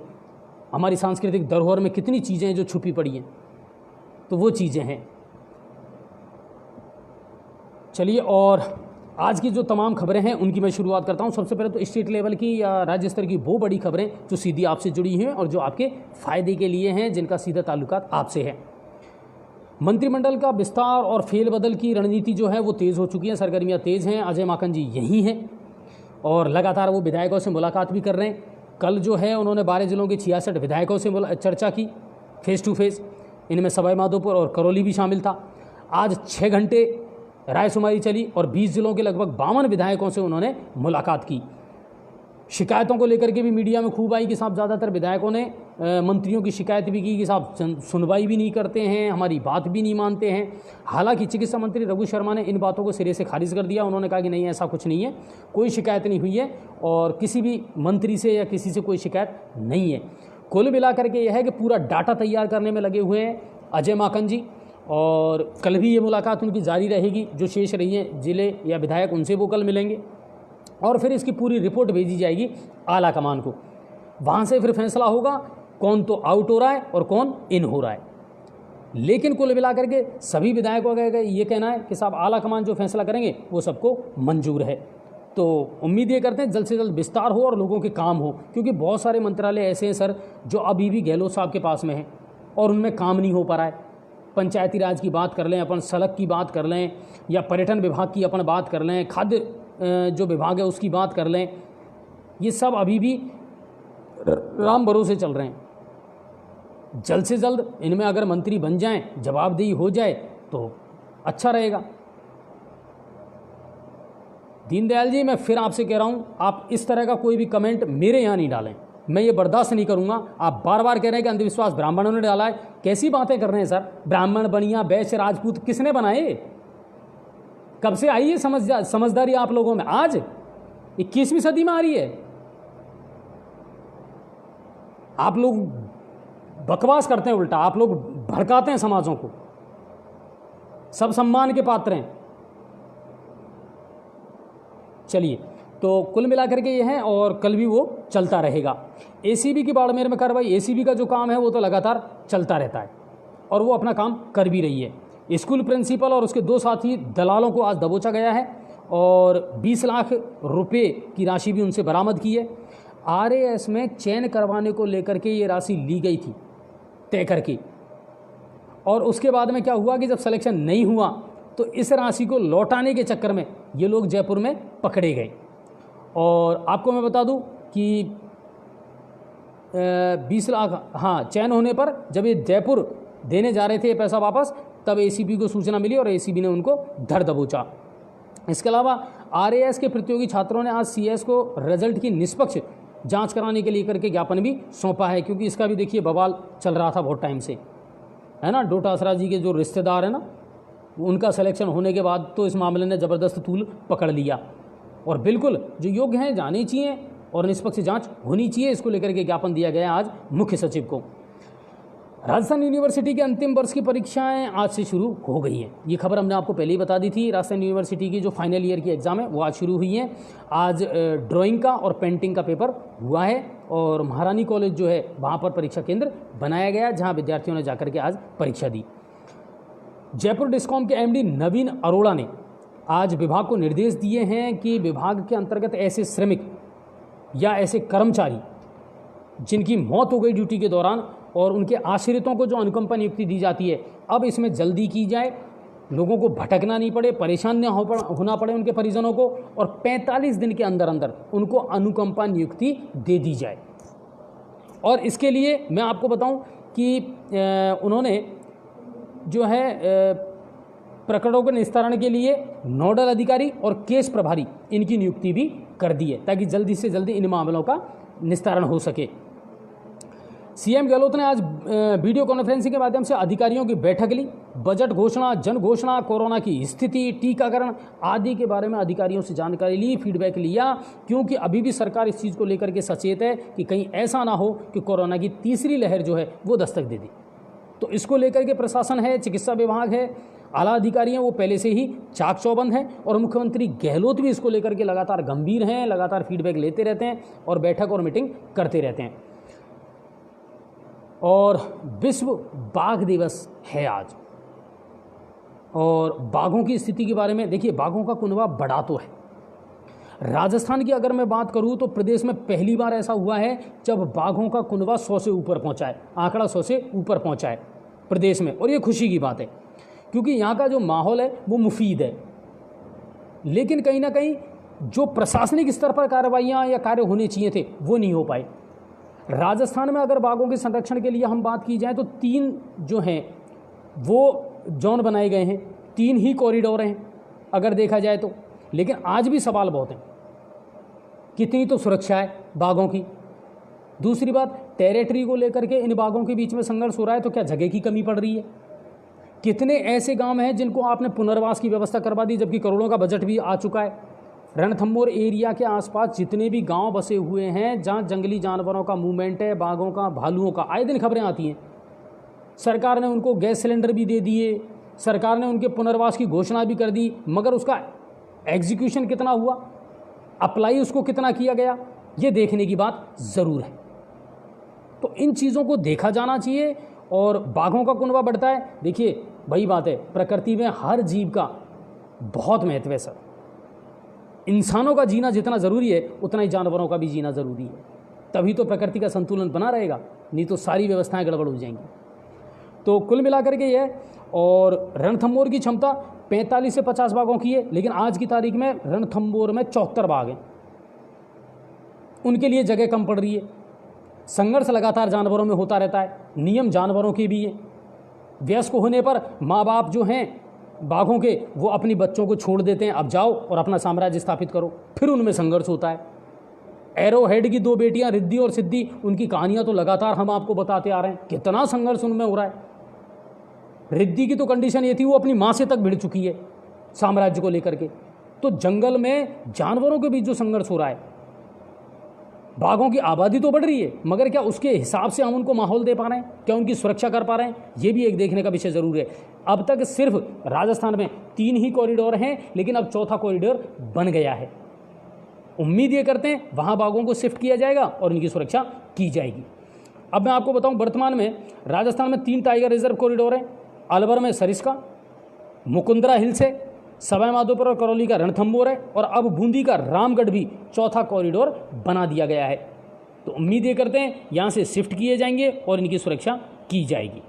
हमारी सांस्कृतिक धरोहर में कितनी चीज़ें हैं जो छुपी पड़ी हैं। तो वो चीज़ें हैं। चलिए, और आज की जो तमाम खबरें हैं उनकी मैं शुरुआत करता हूं। सबसे पहले तो स्टेट लेवल की या राज्य स्तर की वो बड़ी खबरें जो सीधी आपसे जुड़ी हैं और जो आपके फ़ायदे के लिए हैं, जिनका सीधा ताल्लुकात आपसे है। मंत्रिमंडल का विस्तार और फेरबदल की रणनीति जो है वो तेज़ हो चुकी है, सरगर्मियाँ तेज़ हैं। अजय माकन जी यही हैं और लगातार वो विधायकों से मुलाकात भी कर रहे हैं। कल जो है उन्होंने 12 जिलों के 66 विधायकों से चर्चा की फेस टू फेस, इनमें सवाई माधोपुर और करौली भी शामिल था। आज 6 घंटे रायशुमारी चली और 20 जिलों के लगभग 52 विधायकों से उन्होंने मुलाकात की। शिकायतों को लेकर के भी मीडिया में खूब आई कि साहब ज़्यादातर विधायकों ने मंत्रियों की शिकायत भी की कि साहब सुनवाई भी नहीं करते हैं, हमारी बात भी नहीं मानते हैं। हालांकि चिकित्सा मंत्री रघु शर्मा ने इन बातों को सिरे से खारिज कर दिया। उन्होंने कहा कि नहीं, ऐसा कुछ नहीं है, कोई शिकायत नहीं हुई है और किसी भी मंत्री से या किसी से कोई शिकायत नहीं है। कुल मिलाकर के यह है कि पूरा डाटा तैयार करने में लगे हुए हैं अजय माकन जी, और कल भी ये मुलाकात उनकी जारी रहेगी। जो शेष रही हैं जिले या विधायक, उनसे वो कल मिलेंगे और फिर इसकी पूरी रिपोर्ट भेजी जाएगी आला कमान को। वहाँ से फिर फैसला होगा कौन तो आउट हो रहा है और कौन इन हो रहा है। लेकिन कुल मिलाकर के सभी विधायकों का ये कहना है कि साहब आला कमान जो फैसला करेंगे वो सबको मंजूर है। तो उम्मीद ये करते हैं जल्द से जल्द विस्तार हो और लोगों के काम हो, क्योंकि बहुत सारे मंत्रालय ऐसे हैं सर जो अभी भी गहलोत साहब के पास में हैं और उनमें काम नहीं हो पा रहा है। पंचायती राज की बात कर लें अपन, सड़क की बात कर लें, या पर्यटन विभाग की अपन बात कर लें, खाद्य जो विभाग है उसकी बात कर लें, ये सब अभी भी राम भरोसे चल रहे हैं। जल्द से जल्द इनमें अगर मंत्री बन जाएं, जवाबदेही हो जाए तो अच्छा रहेगा। दीनदयाल जी, मैं फिर आपसे कह रहा हूं, आप इस तरह का कोई भी कमेंट मेरे यहां नहीं डालें, मैं ये बर्दाश्त नहीं करूंगा। आप बार बार कह रहे हैं कि अंधविश्वास ब्राह्मणों ने डाला है। कैसी बातें कर रहे हैं सर? ब्राह्मण, बनिया, वैश्य, राजपूत किसने बनाए? कब से आई है समझदारी आप लोगों में? आज 21वीं सदी में आ रही है। आप लोग बकवास करते हैं, उल्टा आप लोग भड़काते हैं समाजों को। सब सम्मान के पात्र हैं। चलिए, तो कुल मिलाकर के ये है और कल भी वो चलता रहेगा। एसीबी की बाड़मेर में कार्रवाई, एसीबी का जो काम है वो तो लगातार चलता रहता है और वो अपना काम कर भी रही है। स्कूल प्रिंसिपल और उसके 2 साथी दलालों को आज दबोचा गया है और 20 लाख रुपए की राशि भी उनसे बरामद की है। आरएएस में चयन करवाने को लेकर के ये राशि ली गई थी तय करके, और उसके बाद में क्या हुआ कि जब सिलेक्शन नहीं हुआ तो इस राशि को लौटाने के चक्कर में ये लोग जयपुर में पकड़े गए। और आपको मैं बता दूं कि 20 लाख, हाँ, चयन होने पर जब ये जयपुर देने जा रहे थे ये पैसा वापस, तब एसीबी को सूचना मिली और एसीबी ने उनको धर दबोचा। इसके अलावा आरएएस के प्रतियोगी छात्रों ने आज सीएस को रिजल्ट की निष्पक्ष जांच कराने के लिए करके ज्ञापन भी सौंपा है, क्योंकि इसका भी देखिए बवाल चल रहा था बहुत टाइम से, है ना। डोटासरा जी के जो रिश्तेदार हैं ना, उनका सिलेक्शन होने के बाद तो इस मामले ने ज़बरदस्त तूल पकड़ लिया और बिल्कुल जो योग्य हैं जाने चाहिए और निष्पक्ष जांच होनी चाहिए। इसको लेकर के ज्ञापन दिया गया आज मुख्य सचिव को। राजस्थान यूनिवर्सिटी के अंतिम वर्ष की परीक्षाएं आज से शुरू हो गई हैं। ये खबर हमने आपको पहले ही बता दी थी। राजस्थान यूनिवर्सिटी की जो फाइनल ईयर की एग्ज़ाम है वो आज शुरू हुई हैं। आज ड्राइंग का और पेंटिंग का पेपर हुआ है और महारानी कॉलेज जो है वहाँ पर परीक्षा केंद्र बनाया गया, जहाँ विद्यार्थियों ने जाकर के आज परीक्षा दी। जयपुर डिस्कॉम के एमडी नवीन अरोड़ा ने आज विभाग को निर्देश दिए हैं कि विभाग के अंतर्गत ऐसे श्रमिक या ऐसे कर्मचारी जिनकी मौत हो गई ड्यूटी के दौरान और उनके आश्रितों को जो अनुकंपा नियुक्ति दी जाती है, अब इसमें जल्दी की जाए, लोगों को भटकना नहीं पड़े, परेशान न होना पड़े उनके परिजनों को, और 45 दिन के अंदर अंदर उनको अनुकंपा नियुक्ति दे दी जाए। और इसके लिए मैं आपको बताऊं कि उन्होंने जो है प्रकरणों के निस्तारण के लिए नोडल अधिकारी और केस प्रभारी इनकी नियुक्ति भी कर दी है, ताकि जल्दी से जल्दी इन मामलों का निस्तारण हो सके। सीएम गहलोत ने आज वीडियो कॉन्फ्रेंसिंग के माध्यम से अधिकारियों की बैठक ली। बजट घोषणा, जन घोषणा, कोरोना की स्थिति, टीकाकरण आदि के बारे में अधिकारियों से जानकारी ली, फीडबैक लिया, क्योंकि अभी भी सरकार इस चीज़ को लेकर के सचेत है कि कहीं ऐसा ना हो कि कोरोना की तीसरी लहर जो है वो दस्तक दे दी। तो इसको लेकर के प्रशासन है, चिकित्सा विभाग है, आला अधिकारी हैं, वो पहले से ही चाक चौबंद हैं और मुख्यमंत्री गहलोत भी इसको लेकर के लगातार गंभीर हैं, लगातार फीडबैक लेते रहते हैं और बैठक और मीटिंग करते रहते हैं। और विश्व बाघ दिवस है आज, और बाघों की स्थिति के बारे में देखिए, बाघों का कुनबा बड़ा तो है। राजस्थान की अगर मैं बात करूं तो प्रदेश में पहली बार ऐसा हुआ है जब बाघों का कुनबा 100 से ऊपर पहुंचा है, आंकड़ा 100 से ऊपर पहुंचा है प्रदेश में, और ये खुशी की बात है क्योंकि यहाँ का जो माहौल है वो मुफीद है। लेकिन कहीं ना कहीं जो प्रशासनिक स्तर पर कार्रवाइयाँ या कार्य होने चाहिए थे वो नहीं हो पाए। राजस्थान में अगर बाघों के संरक्षण के लिए हम बात की जाए तो 3 जो हैं वो जोन बनाए गए हैं, 3 ही कॉरिडोर हैं, अगर देखा जाए तो। लेकिन आज भी सवाल बहुत हैं, कितनी तो सुरक्षा है बाघों की। दूसरी बात, टेरिटरी को लेकर के इन बाघों के बीच में संघर्ष हो रहा है, तो क्या जगह की कमी पड़ रही है? कितने ऐसे गांव हैं जिनको आपने पुनर्वास की व्यवस्था करवा दी, जबकि करोड़ों का बजट भी आ चुका है। रणथंभौर एरिया के आसपास जितने भी गांव बसे हुए हैं जहां जंगली जानवरों का मूवमेंट है, बाघों का, भालुओं का, आए दिन खबरें आती हैं। सरकार ने उनको गैस सिलेंडर भी दे दिए, सरकार ने उनके पुनर्वास की घोषणा भी कर दी, मगर उसका एग्जीक्यूशन कितना हुआ, अप्लाई उसको कितना किया गया, ये देखने की बात ज़रूर है। तो इन चीज़ों को देखा जाना चाहिए। और बाघों का कुनबा बढ़ता है, देखिए वही बात है, प्रकृति में हर जीव का बहुत महत्व है सर। इंसानों का जीना जितना ज़रूरी है उतना ही जानवरों का भी जीना ज़रूरी है, तभी तो प्रकृति का संतुलन बना रहेगा, नहीं तो सारी व्यवस्थाएं गड़बड़ हो जाएंगी। तो कुल मिलाकर के ये, और रणथंभौर की क्षमता 45 से 50 बाघों की है, लेकिन आज की तारीख में रणथंभौर में 74 बाघ हैं। उनके लिए जगह कम पड़ रही है। संघर्ष लगातार जानवरों में होता रहता है, नियम जानवरों के भी हैं। वयस्क होने पर माँ बाप जो हैं बाघों के, वो अपनी बच्चों को छोड़ देते हैं, अब जाओ और अपना साम्राज्य स्थापित करो, फिर उनमें संघर्ष होता है। एरो हेड की 2 बेटियां रिद्धि और सिद्धि, उनकी कहानियां तो लगातार हम आपको बताते आ रहे हैं, कितना संघर्ष उनमें हो रहा है। रिद्धि की तो कंडीशन ये थी, वो अपनी माँ से तक भिड़ चुकी है साम्राज्य को लेकर के। तो जंगल में जानवरों के बीच जो संघर्ष हो रहा है, बाघों की आबादी तो बढ़ रही है, मगर क्या उसके हिसाब से हम उनको माहौल दे पा रहे हैं, क्या उनकी सुरक्षा कर पा रहे हैं, ये भी एक देखने का विषय जरूर है। अब तक सिर्फ राजस्थान में 3 ही कॉरिडोर हैं, लेकिन अब 4था कॉरिडोर बन गया है। उम्मीद ये करते हैं वहाँ बाघों को शिफ्ट किया जाएगा और उनकी सुरक्षा की जाएगी। अब मैं आपको बताऊं, वर्तमान में राजस्थान में 3 टाइगर रिजर्व कॉरिडोर हैं। अलवर में सरिस्का, मुकुंदरा हिल्स है, सवाई माधोपुर और करौली का रणथंभौर है, और अब बूंदी का रामगढ़ भी 4था कॉरिडोर बना दिया गया है। तो उम्मीद ये करते हैं यहाँ से शिफ्ट किए जाएंगे और इनकी सुरक्षा की जाएगी।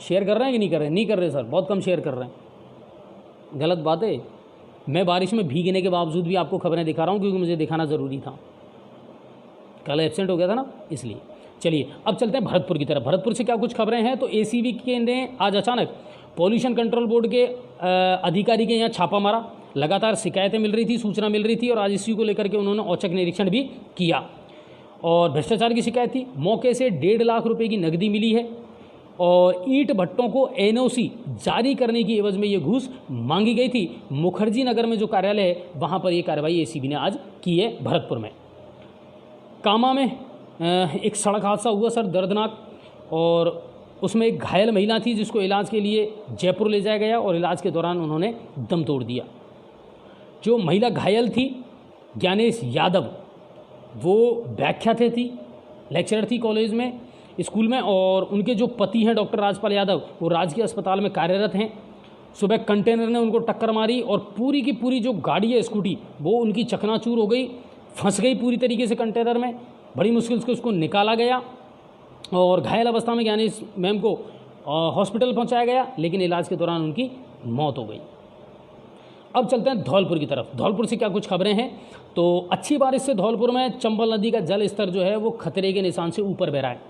शेयर कर रहे हैं कि नहीं कर रहे? नहीं कर रहे सर, बहुत कम शेयर कर रहे हैं, गलत बात है। मैं बारिश में भीगने के बावजूद भी आपको खबरें दिखा रहा हूँ, क्योंकि मुझे दिखाना ज़रूरी था, कल एब्सेंट हो गया था ना, इसलिए। चलिए अब चलते हैं भरतपुर की तरफ। भरतपुर से क्या कुछ खबरें हैं, तो एसीबी के ने आज अचानक पॉल्यूशन कंट्रोल बोर्ड के अधिकारी के यहाँ छापा मारा। लगातार शिकायतें मिल रही थी, सूचना मिल रही थी, और आज इसी को लेकर के उन्होंने औचक निरीक्षण भी किया। और भ्रष्टाचार की शिकायत थी, मौके से 1.5 लाख रुपए की नकदी मिली है, और ईंट भट्टों को एनओसी जारी करने की एवज में ये घूस मांगी गई थी। मुखर्जी नगर में जो कार्यालय है वहाँ पर ये कार्रवाई एसीबी ने आज की है भरतपुर में। कामा में एक सड़क हादसा हुआ सर, दर्दनाक, और उसमें एक घायल महिला थी जिसको इलाज के लिए जयपुर ले जाया गया, और इलाज के दौरान उन्होंने दम तोड़ दिया। जो महिला घायल थी ज्ञानेश यादव, वो व्याख्याता थी, लेक्चरर थी कॉलेज में, स्कूल में, और उनके जो पति हैं डॉक्टर राजपाल यादव, वो राजकीय अस्पताल में कार्यरत हैं। सुबह कंटेनर ने उनको टक्कर मारी और पूरी की पूरी जो गाड़ी है स्कूटी, वो उनकी चकनाचूर हो गई, फंस गई पूरी तरीके से कंटेनर में। बड़ी मुश्किल से उसको निकाला गया और घायल अवस्था में ज्ञानेश मैम को हॉस्पिटल पहुंचाया गया, लेकिन इलाज के दौरान उनकी मौत हो गई। अब चलते हैं धौलपुर की तरफ। धौलपुर से क्या कुछ खबरें हैं, तो अच्छी बारिश से धौलपुर में चंबल नदी का जल स्तर जो है वो खतरे के निशान से ऊपर बह रहा है।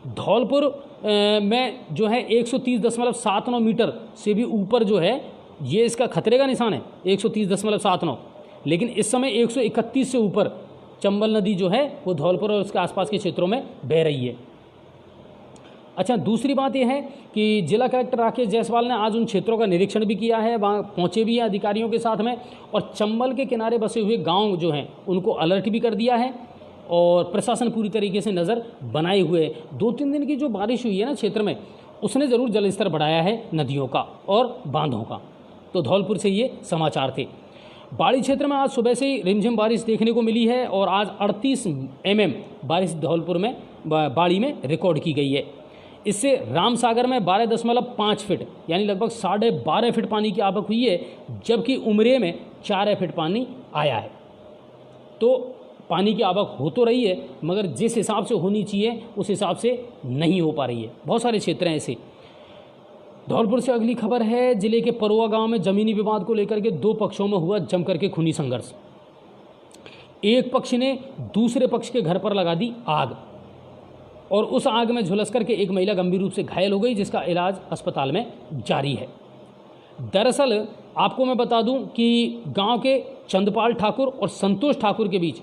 धौलपुर में जो है 130.79 मीटर से भी ऊपर जो है ये इसका खतरे का निशान है, 130.79, लेकिन इस समय 131 से ऊपर चंबल नदी जो है वो धौलपुर और उसके आसपास के क्षेत्रों में बह रही है। अच्छा, दूसरी बात यह है कि जिला कलेक्टर राकेश जायसवाल ने आज उन क्षेत्रों का निरीक्षण भी किया है, वहाँ पहुँचे भी हैं अधिकारियों के साथ में, और चंबल के किनारे बसे हुए गांव जो हैं उनको अलर्ट भी कर दिया है, और प्रशासन पूरी तरीके से नज़र बनाए हुए। 2-3 दिन की जो बारिश हुई है ना क्षेत्र में, उसने ज़रूर जलस्तर बढ़ाया है नदियों का और बांधों का। तो धौलपुर से ये समाचार थे। बाड़ी क्षेत्र में आज सुबह से ही रिमझिम बारिश देखने को मिली है, और आज 38 mm बारिश धौलपुर में बाड़ी में रिकॉर्ड की गई है। इससे रामसागर में 12.5 फीट यानी लगभग 12.5 फीट पानी की आवक हुई है, जबकि उमरे में 4 फीट पानी आया है। तो पानी की आवक हो तो रही है, मगर जिस हिसाब से होनी चाहिए उस हिसाब से नहीं हो पा रही है। बहुत सारे क्षेत्र हैं ऐसे। धौलपुर से अगली खबर है, जिले के परुआ गांव में जमीनी विवाद को लेकर के 2 पक्षों में हुआ जमकर के खूनी संघर्ष। एक पक्ष ने दूसरे पक्ष के घर पर लगा दी आग, और उस आग में झुलस करके एक महिला गंभीर रूप से घायल हो गई, जिसका इलाज अस्पताल में जारी है। दरअसल आपको मैं बता दूं कि गांव के चंदपाल ठाकुर और संतोष ठाकुर के बीच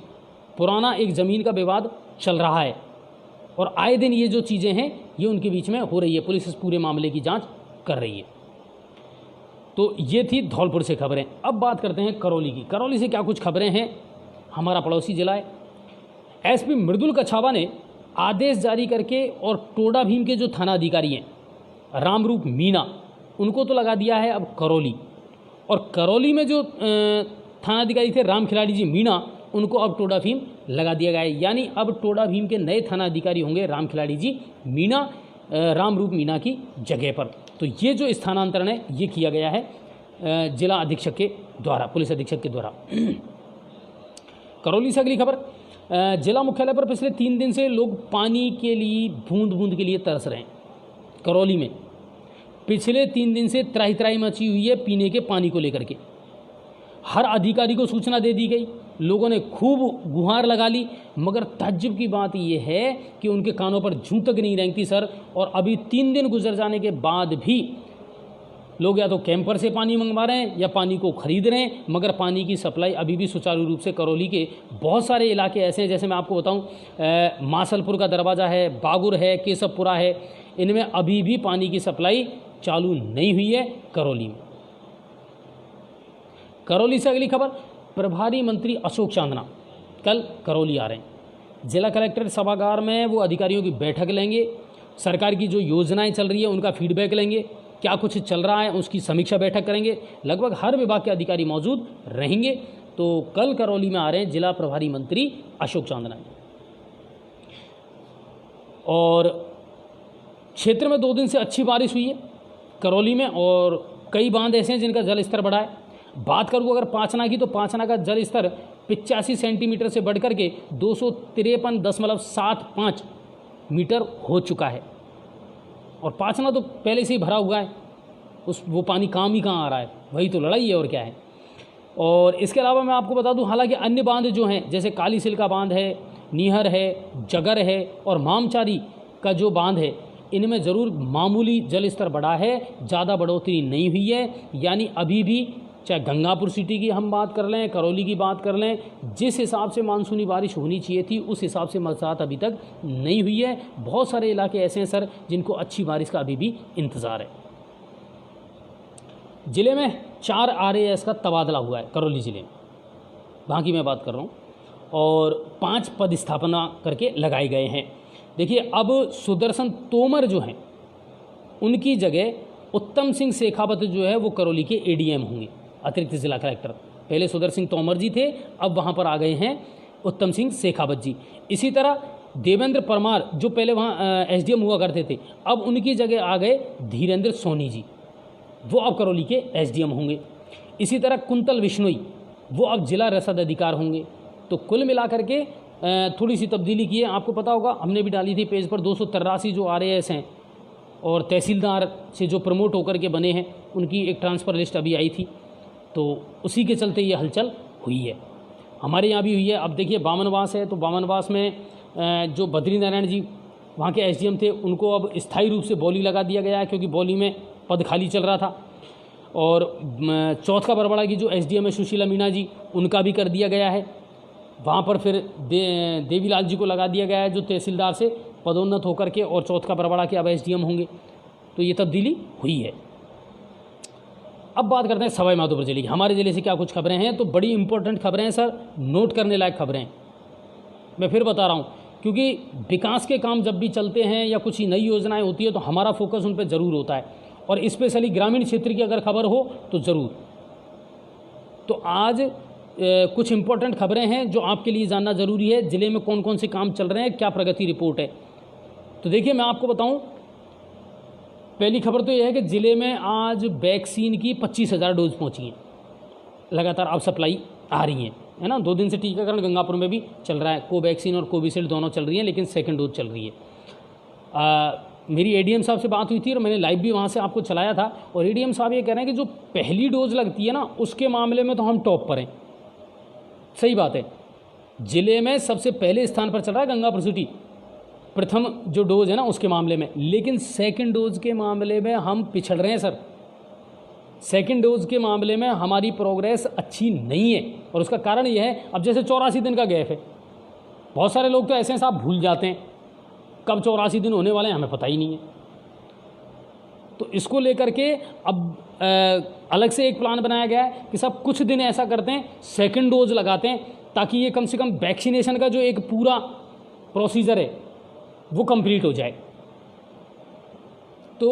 पुराना एक ज़मीन का विवाद चल रहा है और आए दिन ये जो चीज़ें हैं ये उनके बीच में हो रही है। पुलिस इस पूरे मामले की जांच कर रही है। तो ये थी धौलपुर से खबरें। अब बात करते हैं करौली की। करौली से क्या कुछ खबरें हैं, हमारा पड़ोसी जिला है। एसपी मृदुल कछावा ने आदेश जारी करके और टोडा भीम के जो थाना अधिकारी हैं रामरूप मीणा, उनको तो लगा दिया है अब करौली, और करौली में जो थाना अधिकारी थे राम खिलाड़ी जी मीणा, उनको अब टोडा भीम लगा दिया गया है। यानी अब टोडा भीम के नए थाना अधिकारी होंगे राम खिलाड़ी जी मीणा, रामरूप मीणा की जगह पर। तो ये जो स्थानांतरण है ये किया गया है जिला अधीक्षक के द्वारा, पुलिस अधीक्षक के द्वारा। करौली से अगली खबर, जिला मुख्यालय पर पिछले 3 दिन से लोग पानी के लिए बूंद बूंद के लिए तरस रहे हैं। करौली में पिछले 3 दिन से त्राही त्राही मची हुई है पीने के पानी को लेकर के। हर अधिकारी को सूचना दे दी गई, लोगों ने खूब गुहार लगा ली, मगर ताज्जुब की बात यह है कि उनके कानों पर जूं तक नहीं रेंगती सर। और अभी 3 दिन गुजर जाने के बाद भी लोग या तो कैंपर से पानी मंगवा रहे हैं या पानी को खरीद रहे हैं, मगर पानी की सप्लाई अभी भी सुचारू रूप से करौली के बहुत सारे इलाके ऐसे हैं, जैसे मैं आपको बताऊं मासलपुर का दरवाज़ा है, बागुर है, केशवपुरा है, इनमें अभी भी पानी की सप्लाई चालू नहीं हुई है करौली में। करौली से अगली खबर, प्रभारी मंत्री अशोक चांदना कल करौली आ रहे हैं। जिला कलेक्टर सभागार में वो अधिकारियों की बैठक लेंगे, सरकार की जो योजनाएं चल रही है उनका फीडबैक लेंगे, क्या कुछ चल रहा है उसकी समीक्षा बैठक करेंगे। लगभग हर विभाग के अधिकारी मौजूद रहेंगे। तो कल करौली में आ रहे हैं जिला प्रभारी मंत्री अशोक चांदना। और क्षेत्र में 2 दिन से अच्छी बारिश हुई है करौली में, और कई बांध ऐसे हैं जिनका जल स्तर बढ़ा है। बात करूँ अगर पांचना की, तो पांचना का जल स्तर 85 सेंटीमीटर से बढ़कर के 253.75 मीटर हो चुका है। और पांचना तो पहले से ही भरा हुआ है, वो पानी काम ही कहाँ आ रहा है, वही तो लड़ाई है और क्या है। और इसके अलावा मैं आपको बता दूं, हालांकि अन्य बांध जो हैं जैसे काली सिल का बांध है, नीहर है, जगर है और मामचारी का जो बांध है, इनमें ज़रूर मामूली जल स्तर बढ़ा है, ज़्यादा बढ़ोतरी नहीं हुई है। यानी अभी भी चाहे गंगापुर सिटी की हम बात कर लें, करौली की बात कर लें, जिस हिसाब से मानसूनी बारिश होनी चाहिए थी उस हिसाब से बरसात अभी तक नहीं हुई है। बहुत सारे इलाके ऐसे हैं सर जिनको अच्छी बारिश का अभी भी इंतज़ार है। ज़िले में 4 RAS का तबादला हुआ है करौली ज़िले में, वहाँ की मैं बात कर रहा हूँ, और 5 पद स्थापना करके लगाए गए हैं। देखिए, अब सुदर्शन तोमर जो हैं उनकी जगह उत्तम सिंह शेखावत जो है वो करौली के ADM होंगे, अतिरिक्त जिला कलेक्टर। पहले सुदर्शन सिंह तोमर जी थे, अब वहाँ पर आ गए हैं उत्तम सिंह शेखावत जी। इसी तरह देवेंद्र परमार जो पहले वहाँ SDM हुआ करते थे, अब उनकी जगह आ गए धीरेन्द्र सोनी जी, वो अब करौली के SDM होंगे। इसी तरह कुंतल बिश्नोई वो अब जिला रसद अधिकार होंगे। तो कुल मिलाकर के थोड़ी सी तब्दीली की है। आपको पता होगा, हमने भी डाली थी पेज पर, 283 जो RAS हैं और तहसीलदार से जो प्रमोट होकर के बने हैं उनकी एक ट्रांसफ़र लिस्ट अभी आई थी, तो उसी के चलते ये हलचल हुई है। हमारे यहाँ भी हुई है। अब देखिए, बामनवास है, तो बामनवास में जो बद्री नारायण जी वहाँ के SDM थे, उनको अब स्थायी रूप से बौली लगा दिया गया है, क्योंकि बौली में पद खाली चल रहा था। और चौथ का बरबड़ा की जो SDM है सुशीला मीणा जी, उनका भी कर दिया गया है। वहाँ पर फिर देवीलाल जी को लगा दिया गया है, जो तहसीलदार से पदोन्नत होकर के और चौथ का बरबड़ा के अब SDM होंगे। तो ये तब्दीली हुई है। अब बात करते हैं सवाई माधोपुर जिले की। हमारे ज़िले से क्या कुछ खबरें हैं, तो बड़ी इंपॉर्टेंट खबरें हैं सर, नोट करने लायक खबरें हैं। मैं फिर बता रहा हूँ, क्योंकि विकास के काम जब भी चलते हैं या कुछ नई योजनाएं होती है तो हमारा फोकस उन पर ज़रूर होता है, और स्पेशली ग्रामीण क्षेत्र की अगर खबर हो तो ज़रूर। तो आज कुछ इंपॉर्टेंट खबरें हैं जो आपके लिए जानना ज़रूरी है। ज़िले में कौन कौन से काम चल रहे हैं, क्या प्रगति रिपोर्ट है। तो देखिए, मैं आपको बताऊं, पहली खबर तो यह है कि ज़िले में आज वैक्सीन की 25,000 डोज पहुंची हैं। लगातार अब सप्लाई आ रही है ना। 2 दिन से टीकाकरण गंगापुर में भी चल रहा है, कोवैक्सीन और कोविशील्ड दोनों चल रही हैं, लेकिन सेकेंड डोज चल रही है। मेरी ADM साहब से बात हुई थी और मैंने लाइव भी वहाँ से आपको चलाया था, और ADM साहब ये कह रहे हैं कि जो पहली डोज लगती है ना, उसके मामले में तो हम टॉप पर हैं। सही बात है, ज़िले में सबसे पहले स्थान पर चल रहा है गंगापुर सिटी, प्रथम जो डोज है ना उसके मामले में, लेकिन सेकंड डोज के मामले में हम पिछड़ रहे हैं सर। सेकेंड डोज के मामले में हमारी प्रोग्रेस अच्छी नहीं है, और उसका कारण यह है, अब जैसे 84 दिन का गैप है, बहुत सारे लोग तो ऐसे हैं साहब भूल जाते हैं कब 84 दिन होने वाले हैं, हमें पता ही नहीं है। तो इसको लेकर के अब अलग से एक प्लान बनाया गया है कि सब कुछ दिन ऐसा करते हैं, सेकेंड डोज लगाते हैं, ताकि ये कम से कम वैक्सीनेशन का जो एक पूरा प्रोसीजर है वो कंप्लीट हो जाए। तो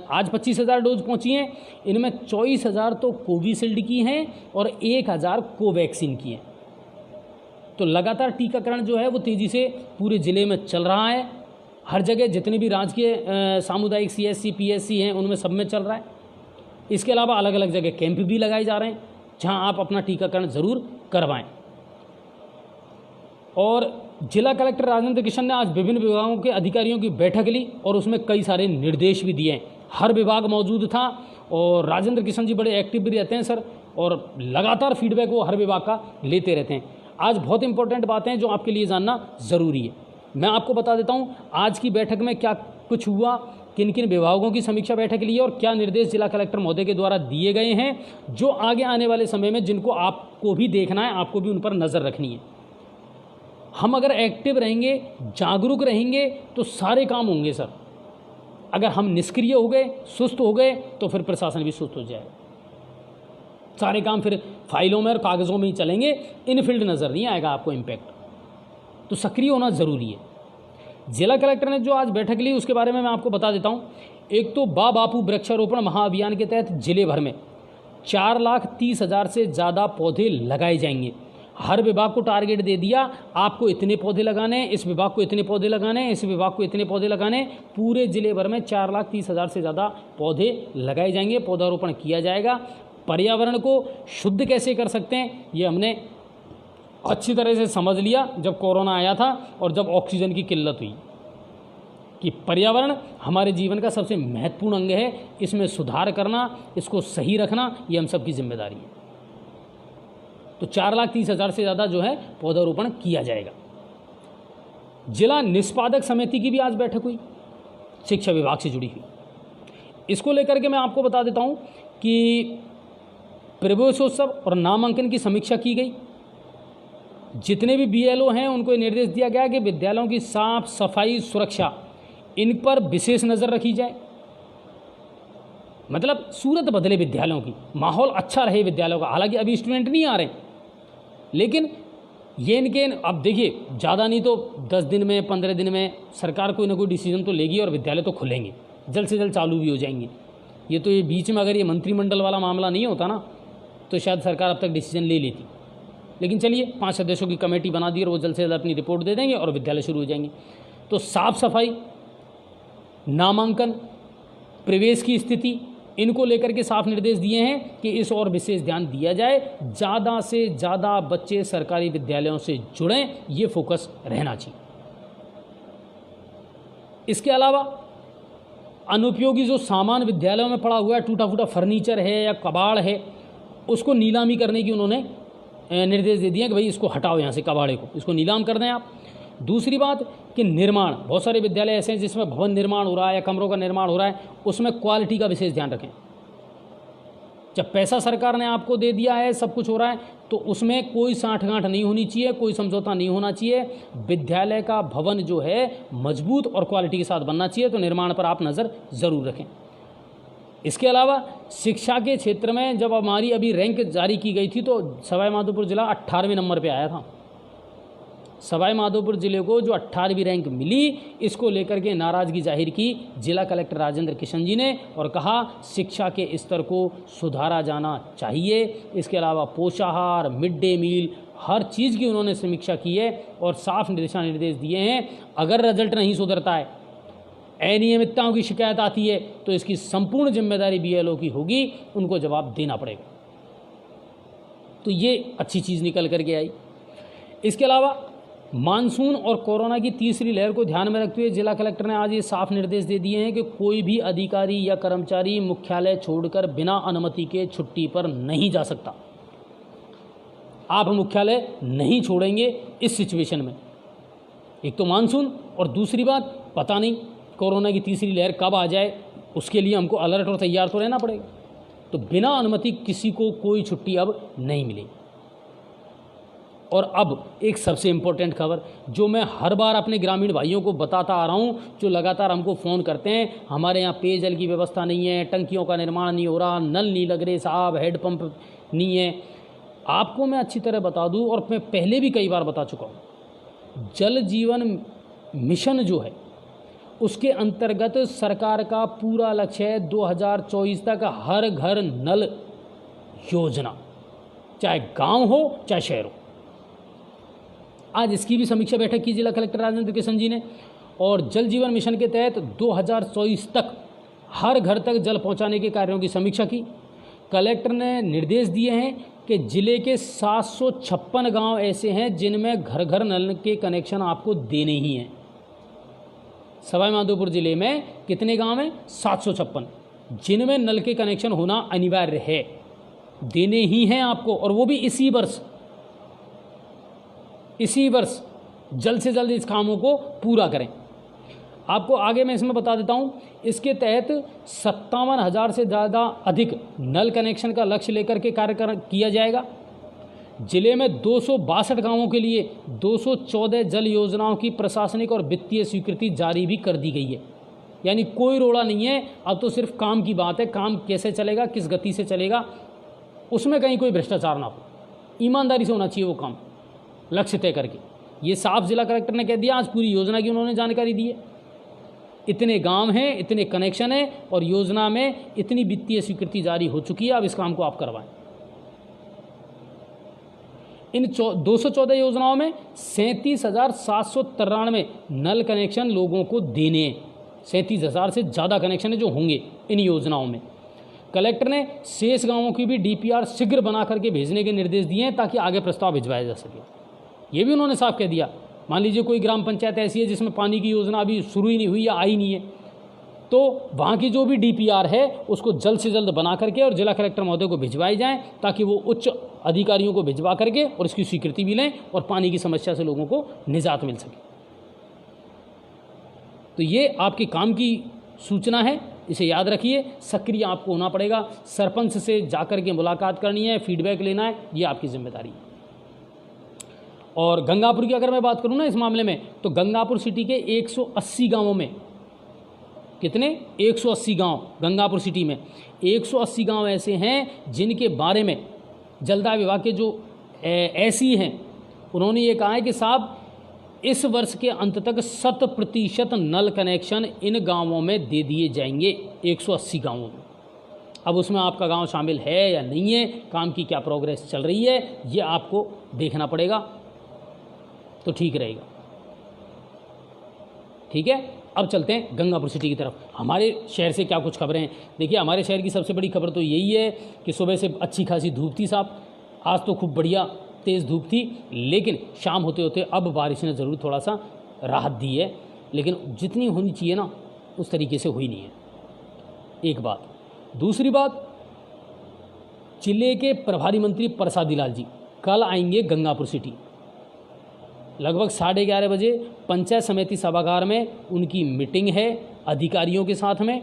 आज 25,000 डोज पहुंची हैं, इनमें 24,000 तो कोविशील्ड की हैं और 1,000 कोवैक्सीन की हैं। तो लगातार टीकाकरण जो है वो तेज़ी से पूरे ज़िले में चल रहा है। हर जगह जितने भी राजकीय सामुदायिक CSC PSC हैं उनमें सब में चल रहा है। इसके अलावा अलग अलग जगह कैंप भी लगाए जा रहे हैं जहां आप अपना टीकाकरण ज़रूर करवाएं। और जिला कलेक्टर राजेंद्र किशन ने आज विभिन्न विभागों के अधिकारियों की बैठक ली और उसमें कई सारे निर्देश भी दिए हैं। हर विभाग मौजूद था और राजेंद्र किशन जी बड़े एक्टिव भी रहते हैं सर, और लगातार फीडबैक वो हर विभाग का लेते रहते हैं। आज बहुत इंपॉर्टेंट बातें हैं जो आपके लिए जानना ज़रूरी है। मैं आपको बता देता हूँ आज की बैठक में क्या कुछ हुआ, किन किन विभागों की समीक्षा बैठक ली है और क्या निर्देश जिला कलेक्टर महोदय के द्वारा दिए गए हैं, जो आगे आने वाले समय में जिनको आपको भी देखना है, आपको भी उन पर नज़र रखनी है। हम अगर एक्टिव रहेंगे, जागरूक रहेंगे तो सारे काम होंगे सर। अगर हम निष्क्रिय हो गए, सुस्त हो गए, तो फिर प्रशासन भी सुस्त हो जाएगा। सारे काम फिर फाइलों में और कागज़ों में ही चलेंगे, इन फील्ड नज़र नहीं आएगा आपको इम्पैक्ट। तो सक्रिय होना ज़रूरी है। जिला कलेक्टर ने जो आज बैठक ली उसके बारे में मैं आपको बता देता हूँ। एक तो बापू वृक्षारोपण महाअभियान के तहत जिले भर में 4,30,000 से ज़्यादा पौधे लगाए जाएंगे। हर विभाग को टारगेट दे दिया, आपको इतने पौधे लगाने, इस विभाग को इतने पौधे लगाने, इस विभाग को इतने पौधे लगाने। पूरे जिले भर में 4,30,000 से ज़्यादा पौधे लगाए जाएंगे, पौधारोपण किया जाएगा। पर्यावरण को शुद्ध कैसे कर सकते हैं ये हमने अच्छी तरह से समझ लिया जब कोरोना आया था और जब ऑक्सीजन की किल्लत हुई, कि पर्यावरण हमारे जीवन का सबसे महत्वपूर्ण अंग है। इसमें सुधार करना, इसको सही रखना, ये हम सबकी जिम्मेदारी है। तो 4,30,000 से ज़्यादा जो है पौधारोपण किया जाएगा। जिला निष्पादक समिति की भी आज बैठक हुई, शिक्षा विभाग से जुड़ी हुई। इसको लेकर के मैं आपको बता देता हूँ कि प्रवेशोत्सव और नामांकन की समीक्षा की गई। जितने भी BLO हैं उनको निर्देश दिया गया कि विद्यालयों की साफ सफाई, सुरक्षा, इन पर विशेष नज़र रखी जाए। मतलब सूरत बदले विद्यालयों की, माहौल अच्छा रहे विद्यालयों का। हालांकि अभी स्टूडेंट नहीं आ रहे, लेकिन ये इनके अब देखिए ज़्यादा नहीं तो 10 दिन में, 15 दिन में सरकार कोई ना कोई डिसीजन तो लेगी और विद्यालय तो खुलेंगे, जल्द से जल्द चालू भी हो जाएंगे। ये तो ये बीच में अगर ये मंत्रिमंडल वाला मामला नहीं होता ना तो शायद सरकार अब तक डिसीजन ले लेती। लेकिन चलिए 5 सदस्यों की कमेटी बना दी और वो जल्द से जल्द अपनी रिपोर्ट दे देंगे और विद्यालय शुरू हो जाएंगे। तो साफ सफाई, नामांकन, प्रवेश की स्थिति, इनको लेकर के साफ निर्देश दिए हैं कि इस और विशेष ध्यान दिया जाए। ज़्यादा से ज़्यादा बच्चे सरकारी विद्यालयों से जुड़ें, ये फोकस रहना चाहिए। इसके अलावा अनुपयोगी जो सामान विद्यालयों में पड़ा हुआ है, टूटा फूटा फर्नीचर है या कबाड़ है, उसको नीलामी करने की उन्होंने निर्देश दे दिए कि भाई इसको हटाओ यहाँ से, कबाड़े को, इसको नीलाम कर दें आप। दूसरी बात कि निर्माण, बहुत सारे विद्यालय ऐसे हैं जिसमें भवन निर्माण हो रहा है या कमरों का निर्माण हो रहा है, उसमें क्वालिटी का विशेष ध्यान रखें। जब पैसा सरकार ने आपको दे दिया है, सब कुछ हो रहा है, तो उसमें कोई साठगांठ नहीं होनी चाहिए, कोई समझौता नहीं होना चाहिए। विद्यालय का भवन जो है मजबूत और क्वालिटी के साथ बनना चाहिए। तो निर्माण पर आप नज़र ज़रूर रखें। इसके अलावा शिक्षा के क्षेत्र में जब हमारी अभी रैंक जारी की गई थी तो सवाई माधोपुर जिला 18वें नंबर पे आया था। सवाई माधोपुर जिले को जो 18वीं रैंक मिली, इसको लेकर के नाराज़गी जाहिर की जिला कलेक्टर राजेंद्र किशन जी ने और कहा शिक्षा के स्तर को सुधारा जाना चाहिए। इसके अलावा पोषाहार, मिड डे मील, हर चीज़ की उन्होंने समीक्षा की है और साफ दिशा निर्देश दिए हैं। अगर रिजल्ट नहीं सुधरता है, अनियमितताओं की शिकायत आती है, तो इसकी संपूर्ण जिम्मेदारी BLO की होगी, उनको जवाब देना पड़ेगा। तो ये अच्छी चीज़ निकल करके आई। इसके अलावा मानसून और कोरोना की तीसरी लहर को ध्यान में रखते हुए जिला कलेक्टर ने आज ये साफ निर्देश दे दिए हैं कि कोई भी अधिकारी या कर्मचारी मुख्यालय छोड़कर बिना अनुमति के छुट्टी पर नहीं जा सकता। आप मुख्यालय नहीं छोड़ेंगे इस सिचुएशन में। एक तो मानसून और दूसरी बात पता नहीं कोरोना की तीसरी लहर कब आ जाए, उसके लिए हमको अलर्ट और तैयार तो रहना पड़ेगा। तो बिना अनुमति किसी को कोई छुट्टी अब नहीं मिलेगी। और अब एक सबसे इम्पोर्टेंट खबर जो मैं हर बार अपने ग्रामीण भाइयों को बताता आ रहा हूँ, जो लगातार हमको फ़ोन करते हैं, हमारे यहाँ पेयजल की व्यवस्था नहीं है, टंकियों का निर्माण नहीं हो रहा, नल नहीं लग रहे साहब, हैंडपम्प नहीं है। आपको मैं अच्छी तरह बता दूँ, और मैं पहले भी कई बार बता चुका हूँ, जल जीवन मिशन जो है उसके अंतर्गत सरकार का पूरा लक्ष्य है 2024 तक हर घर नल योजना, चाहे गांव हो चाहे शहर हो। आज इसकी भी समीक्षा बैठक की जिला कलेक्टर राजेंद्र किशन जी ने, और जल जीवन मिशन के तहत 2024 तक हर घर तक जल पहुंचाने के कार्यों की समीक्षा की। कलेक्टर ने निर्देश दिए हैं कि जिले के 756 गांव ऐसे हैं जिनमें घर घर नल के कनेक्शन आपको देने ही हैं। सवाई माधोपुर जिले में कितने गांव हैं? 756, जिनमें नल के कनेक्शन होना अनिवार्य है, देने ही हैं आपको, और वो भी इसी वर्ष जल्द से जल्द इस कामों को पूरा करें। आपको आगे मैं इसमें बता देता हूं, इसके तहत 57,000 से ज़्यादा अधिक नल कनेक्शन का लक्ष्य लेकर के कार्य किया जाएगा। जिले में 262 गांवों के लिए 214 जल योजनाओं की प्रशासनिक और वित्तीय स्वीकृति जारी भी कर दी गई है। यानी कोई रोड़ा नहीं है, अब तो सिर्फ काम की बात है, काम कैसे चलेगा, किस गति से चलेगा, उसमें कहीं कोई भ्रष्टाचार ना हो, ईमानदारी से होना चाहिए वो काम, लक्ष्य तय करके। ये साफ जिला कलेक्टर ने कह दिया, आज पूरी योजना की उन्होंने जानकारी दी है। इतने गांव हैं, इतने कनेक्शन हैं, और योजना में इतनी वित्तीय स्वीकृति जारी हो चुकी है, अब इस काम को आप करवाएं। इन 214 योजनाओं में 37,793 नल कनेक्शन लोगों को देने हैं। 37,000 से ज़्यादा कनेक्शन है जो होंगे इन योजनाओं में। कलेक्टर ने शेष गांवों की भी डीपीआर शीघ्र बना करके भेजने के निर्देश दिए हैं ताकि आगे प्रस्ताव भिजवाया जा सके। ये भी उन्होंने साफ कह दिया, मान लीजिए कोई ग्राम पंचायत ऐसी है जिसमें पानी की योजना अभी शुरू ही नहीं हुई या आई नहीं है, तो वहाँ की जो भी डीपीआर है उसको जल्द से जल्द बना करके और जिला कलेक्टर महोदय को भिजवाई जाएं, ताकि वो उच्च अधिकारियों को भिजवा करके और इसकी स्वीकृति भी लें और पानी की समस्या से लोगों को निजात मिल सके। तो ये आपके काम की सूचना है, इसे याद रखिए। सक्रिय आपको होना पड़ेगा, सरपंच से जाकर के मुलाकात करनी है, फीडबैक लेना है, ये आपकी जिम्मेदारी है। और गंगापुर की अगर मैं बात करूं ना इस मामले में, तो गंगापुर सिटी के 180 गांवों में, कितने? 180 गांव गंगापुर सिटी में 180 गांव ऐसे हैं जिनके बारे में जलदाय विभाग के जो ऐसी हैं, उन्होंने ये कहा है कि साहब इस वर्ष के अंत तक 100% नल कनेक्शन इन गांवों में दे दिए जाएंगे, 180 गांवों में। अब उसमें आपका गांव शामिल है या नहीं है, काम की क्या प्रोग्रेस चल रही है, ये आपको देखना पड़ेगा, तो ठीक रहेगा। ठीक है, अब चलते हैं गंगापुर सिटी की तरफ। हमारे शहर से क्या कुछ खबरें हैं? देखिए, हमारे शहर की सबसे बड़ी खबर तो यही है कि सुबह से अच्छी खासी धूप थी साहब, आज तो खूब बढ़िया तेज़ धूप थी, लेकिन शाम होते होते अब बारिश ने ज़रूर थोड़ा सा राहत दी है, लेकिन जितनी होनी चाहिए ना उस तरीके से हुई नहीं है, एक बात। दूसरी बात, जिले के प्रभारी मंत्री प्रसादी लाल जी कल आएंगे गंगापुर सिटी, लगभग 11:30 बजे पंचायत समिति सभागार में उनकी मीटिंग है अधिकारियों के साथ में,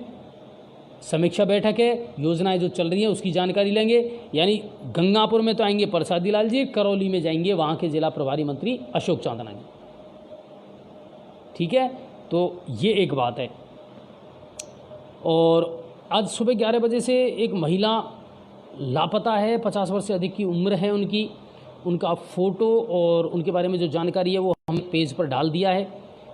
समीक्षा बैठक है, योजनाएं जो चल रही हैं उसकी जानकारी लेंगे। यानी गंगापुर में तो आएंगे प्रसादी लाल जी, करौली में जाएंगे वहाँ के जिला प्रभारी मंत्री अशोक चांदना जी। ठीक है, तो ये एक बात है। और आज सुबह 11 बजे से एक महिला लापता है, 50 वर्ष से अधिक की उम्र है उनकी, उनका फ़ोटो और उनके बारे में जो जानकारी है वो हम पेज पर डाल दिया है।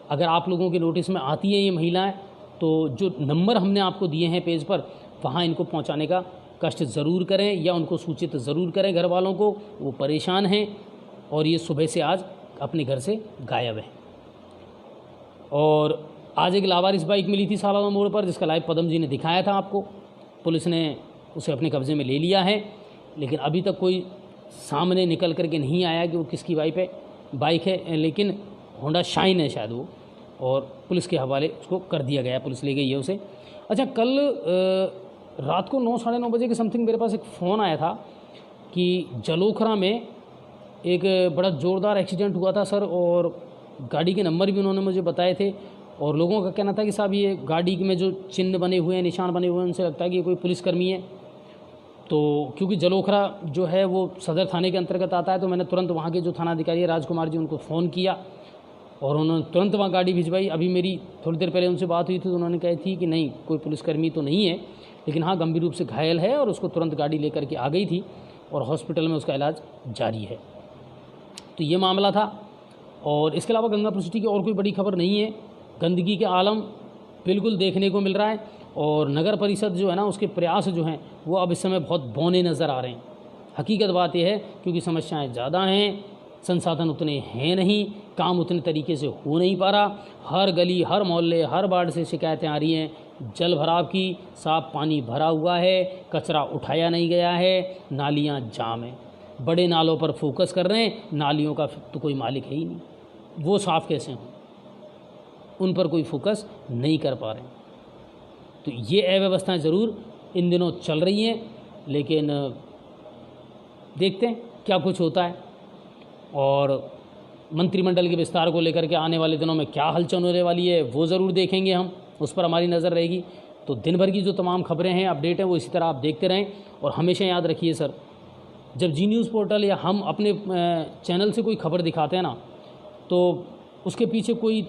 अगर आप लोगों के नोटिस में आती हैं ये महिलाएं, तो जो नंबर हमने आपको दिए हैं पेज पर, वहाँ इनको पहुँचाने का कष्ट ज़रूर करें या उनको सूचित ज़रूर करें घर वालों को, वो परेशान हैं और ये सुबह से आज अपने घर से गायब है। और आज एक लावारिस बाइक मिली थी सालाना मोड़ पर, जिसका लाइव पदम जी ने दिखाया था आपको, पुलिस ने उसे अपने कब्ज़े में ले लिया है, लेकिन अभी तक कोई सामने निकल करके नहीं आया कि वो किसकी बाइक है, लेकिन होंडा शाइन है शायद वो, और पुलिस के हवाले उसको कर दिया गया, पुलिस ले गई है उसे। अच्छा, कल रात को 9 साढ़े 9 बजे के समथिंग मेरे पास एक फ़ोन आया था कि जलोखरा में एक बड़ा ज़ोरदार एक्सीडेंट हुआ था सर, और गाड़ी के नंबर भी उन्होंने मुझे बताए थे, और लोगों का कहना था कि साहब ये गाड़ी में जो चिन्ह बने हुए हैं, निशान बने हुए हैं, उनसे लगता है कि ये कोई पुलिसकर्मी है। तो क्योंकि जलोखरा जो है वो सदर थाने के अंतर्गत आता है, तो मैंने तुरंत वहाँ के जो थानाधिकारी है राजकुमार जी, उनको फ़ोन किया और उन्होंने तुरंत वहाँ गाड़ी भिजवाई। अभी मेरी थोड़ी देर पहले उनसे बात हुई थी तो उन्होंने कही थी कि नहीं, कोई पुलिसकर्मी तो नहीं है, लेकिन हाँ गंभीर रूप से घायल है, और उसको तुरंत गाड़ी लेकर के आ गई थी और हॉस्पिटल में उसका इलाज जारी है। तो ये मामला था। और इसके अलावा गंगापुर सिटी की और कोई बड़ी खबर नहीं है। गंदगी के आलम बिल्कुल देखने को मिल रहा है, और नगर परिषद जो है ना, उसके प्रयास जो हैं वो अब इस समय बहुत बौने नज़र आ रहे हैं। हकीकत बात यह है, क्योंकि समस्याएं ज़्यादा हैं, संसाधन उतने हैं नहीं, काम उतने तरीके से हो नहीं पा रहा। हर गली, हर मोहल्ले, हर वार्ड से शिकायतें आ रही हैं जल भराव की। साफ पानी भरा हुआ है, कचरा उठाया नहीं गया है, नालियाँ जाम हैं। बड़े नालों पर फोकस कर रहे हैं, नालियों का तो कोई मालिक है ही नहीं, वो साफ़ कैसे हों, उन पर कोई फोकस नहीं कर पा रहे हैं। तो ये अव्यवस्थाएं ज़रूर इन दिनों चल रही हैं, लेकिन देखते हैं क्या कुछ होता है। और मंत्रिमंडल के विस्तार को लेकर के आने वाले दिनों में क्या हलचल होने वाली है वो ज़रूर देखेंगे हम, उस पर हमारी नज़र रहेगी। तो दिन भर की जो तमाम खबरें हैं, अपडेट हैं, वो इसी तरह आप देखते रहें। और हमेशा याद रखिए सर, जब जी न्यूज़ पोर्टल या हम अपने चैनल से कोई खबर दिखाते हैं ना, तो उसके पीछे कोई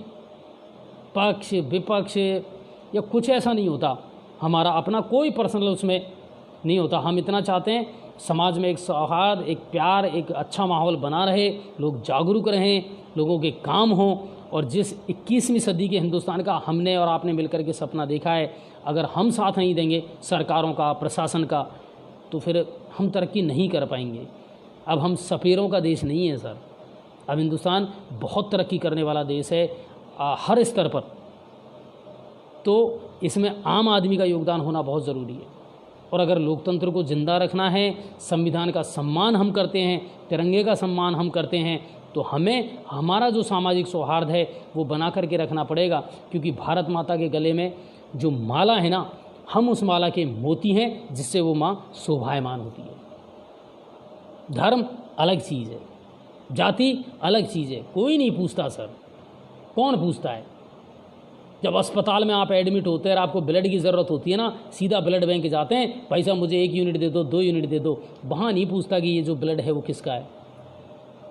पक्ष विपक्ष या कुछ ऐसा नहीं होता, हमारा अपना कोई पर्सनल उसमें नहीं होता। हम इतना चाहते हैं समाज में एक सौहार्द, एक प्यार, एक अच्छा माहौल बना रहे, लोग जागरूक रहें, लोगों के काम हों। और जिस 21वीं सदी के हिंदुस्तान का हमने और आपने मिलकर के सपना देखा है, अगर हम साथ नहीं देंगे सरकारों का, प्रशासन का, तो फिर हम तरक्की नहीं कर पाएंगे। अब हम सपेरों का देश नहीं है सर, अब हिंदुस्तान बहुत तरक्की करने वाला देश है हर स्तर पर। तो इसमें आम आदमी का योगदान होना बहुत ज़रूरी है। और अगर लोकतंत्र को ज़िंदा रखना है, संविधान का सम्मान हम करते हैं, तिरंगे का सम्मान हम करते हैं, तो हमें हमारा जो सामाजिक सौहार्द है वो बना करके रखना पड़ेगा। क्योंकि भारत माता के गले में जो माला है ना, हम उस माला के मोती हैं, जिससे वो माँ शोभायमान होती है। धर्म अलग चीज़ है, जाति अलग चीज़ है, कोई नहीं पूछता सर, कौन पूछता है? जब अस्पताल में आप एडमिट होते हैं और आपको ब्लड की ज़रूरत होती है ना, सीधा ब्लड बैंक जाते हैं, भाई साहब मुझे 1 यूनिट दे दो, 2 यूनिट दे दो। वहाँ नहीं पूछता कि ये जो ब्लड है वो किसका है,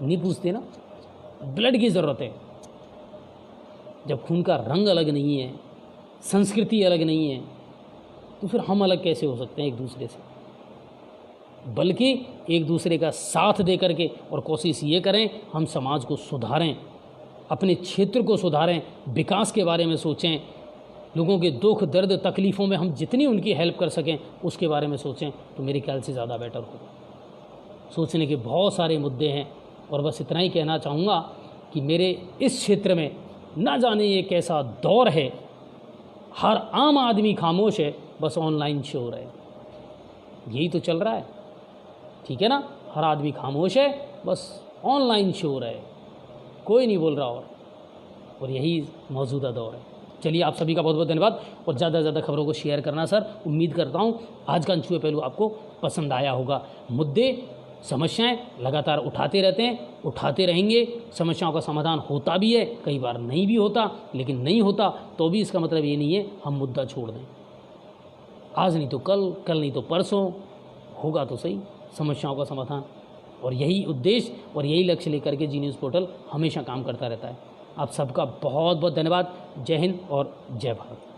नहीं पूछते ना। ब्लड की ज़रूरत है। जब खून का रंग अलग नहीं है, संस्कृति अलग नहीं है, तो फिर हम अलग कैसे हो सकते हैं एक दूसरे से? बल्कि एक दूसरे का साथ दे करके और कोशिश ये करें हम समाज को सुधारें, अपने क्षेत्र को सुधारें, विकास के बारे में सोचें, लोगों के दुख दर्द तकलीफ़ों में हम जितनी उनकी हेल्प कर सकें उसके बारे में सोचें, तो मेरे ख्याल से ज़्यादा बेटर होगा। सोचने के बहुत सारे मुद्दे हैं। और बस इतना ही कहना चाहूँगा कि मेरे इस क्षेत्र में ना जाने ये कैसा दौर है, हर आम आदमी खामोश है, बस ऑनलाइन शोर है, यही तो चल रहा है, ठीक है ना। हर आदमी खामोश है, बस ऑनलाइन शोर है, कोई नहीं बोल रहा। और यही मौजूदा दौर है। चलिए, आप सभी का बहुत बहुत धन्यवाद, और ज़्यादा से ज़्यादा खबरों को शेयर करना सर। उम्मीद करता हूँ आज का अनछुए पहलू आपको पसंद आया होगा। मुद्दे, समस्याएं लगातार उठाते रहते हैं, उठाते रहेंगे। समस्याओं का समाधान होता भी है, कई बार नहीं भी होता, लेकिन नहीं होता तो भी इसका मतलब ये नहीं है हम मुद्दा छोड़ दें। आज नहीं तो कल, कल नहीं तो परसों होगा तो सही समस्याओं का समाधान। और यही उद्देश्य और यही लक्ष्य लेकर के जी न्यूज़ पोर्टल हमेशा काम करता रहता है। आप सबका बहुत बहुत धन्यवाद। जय हिंद और जय भारत।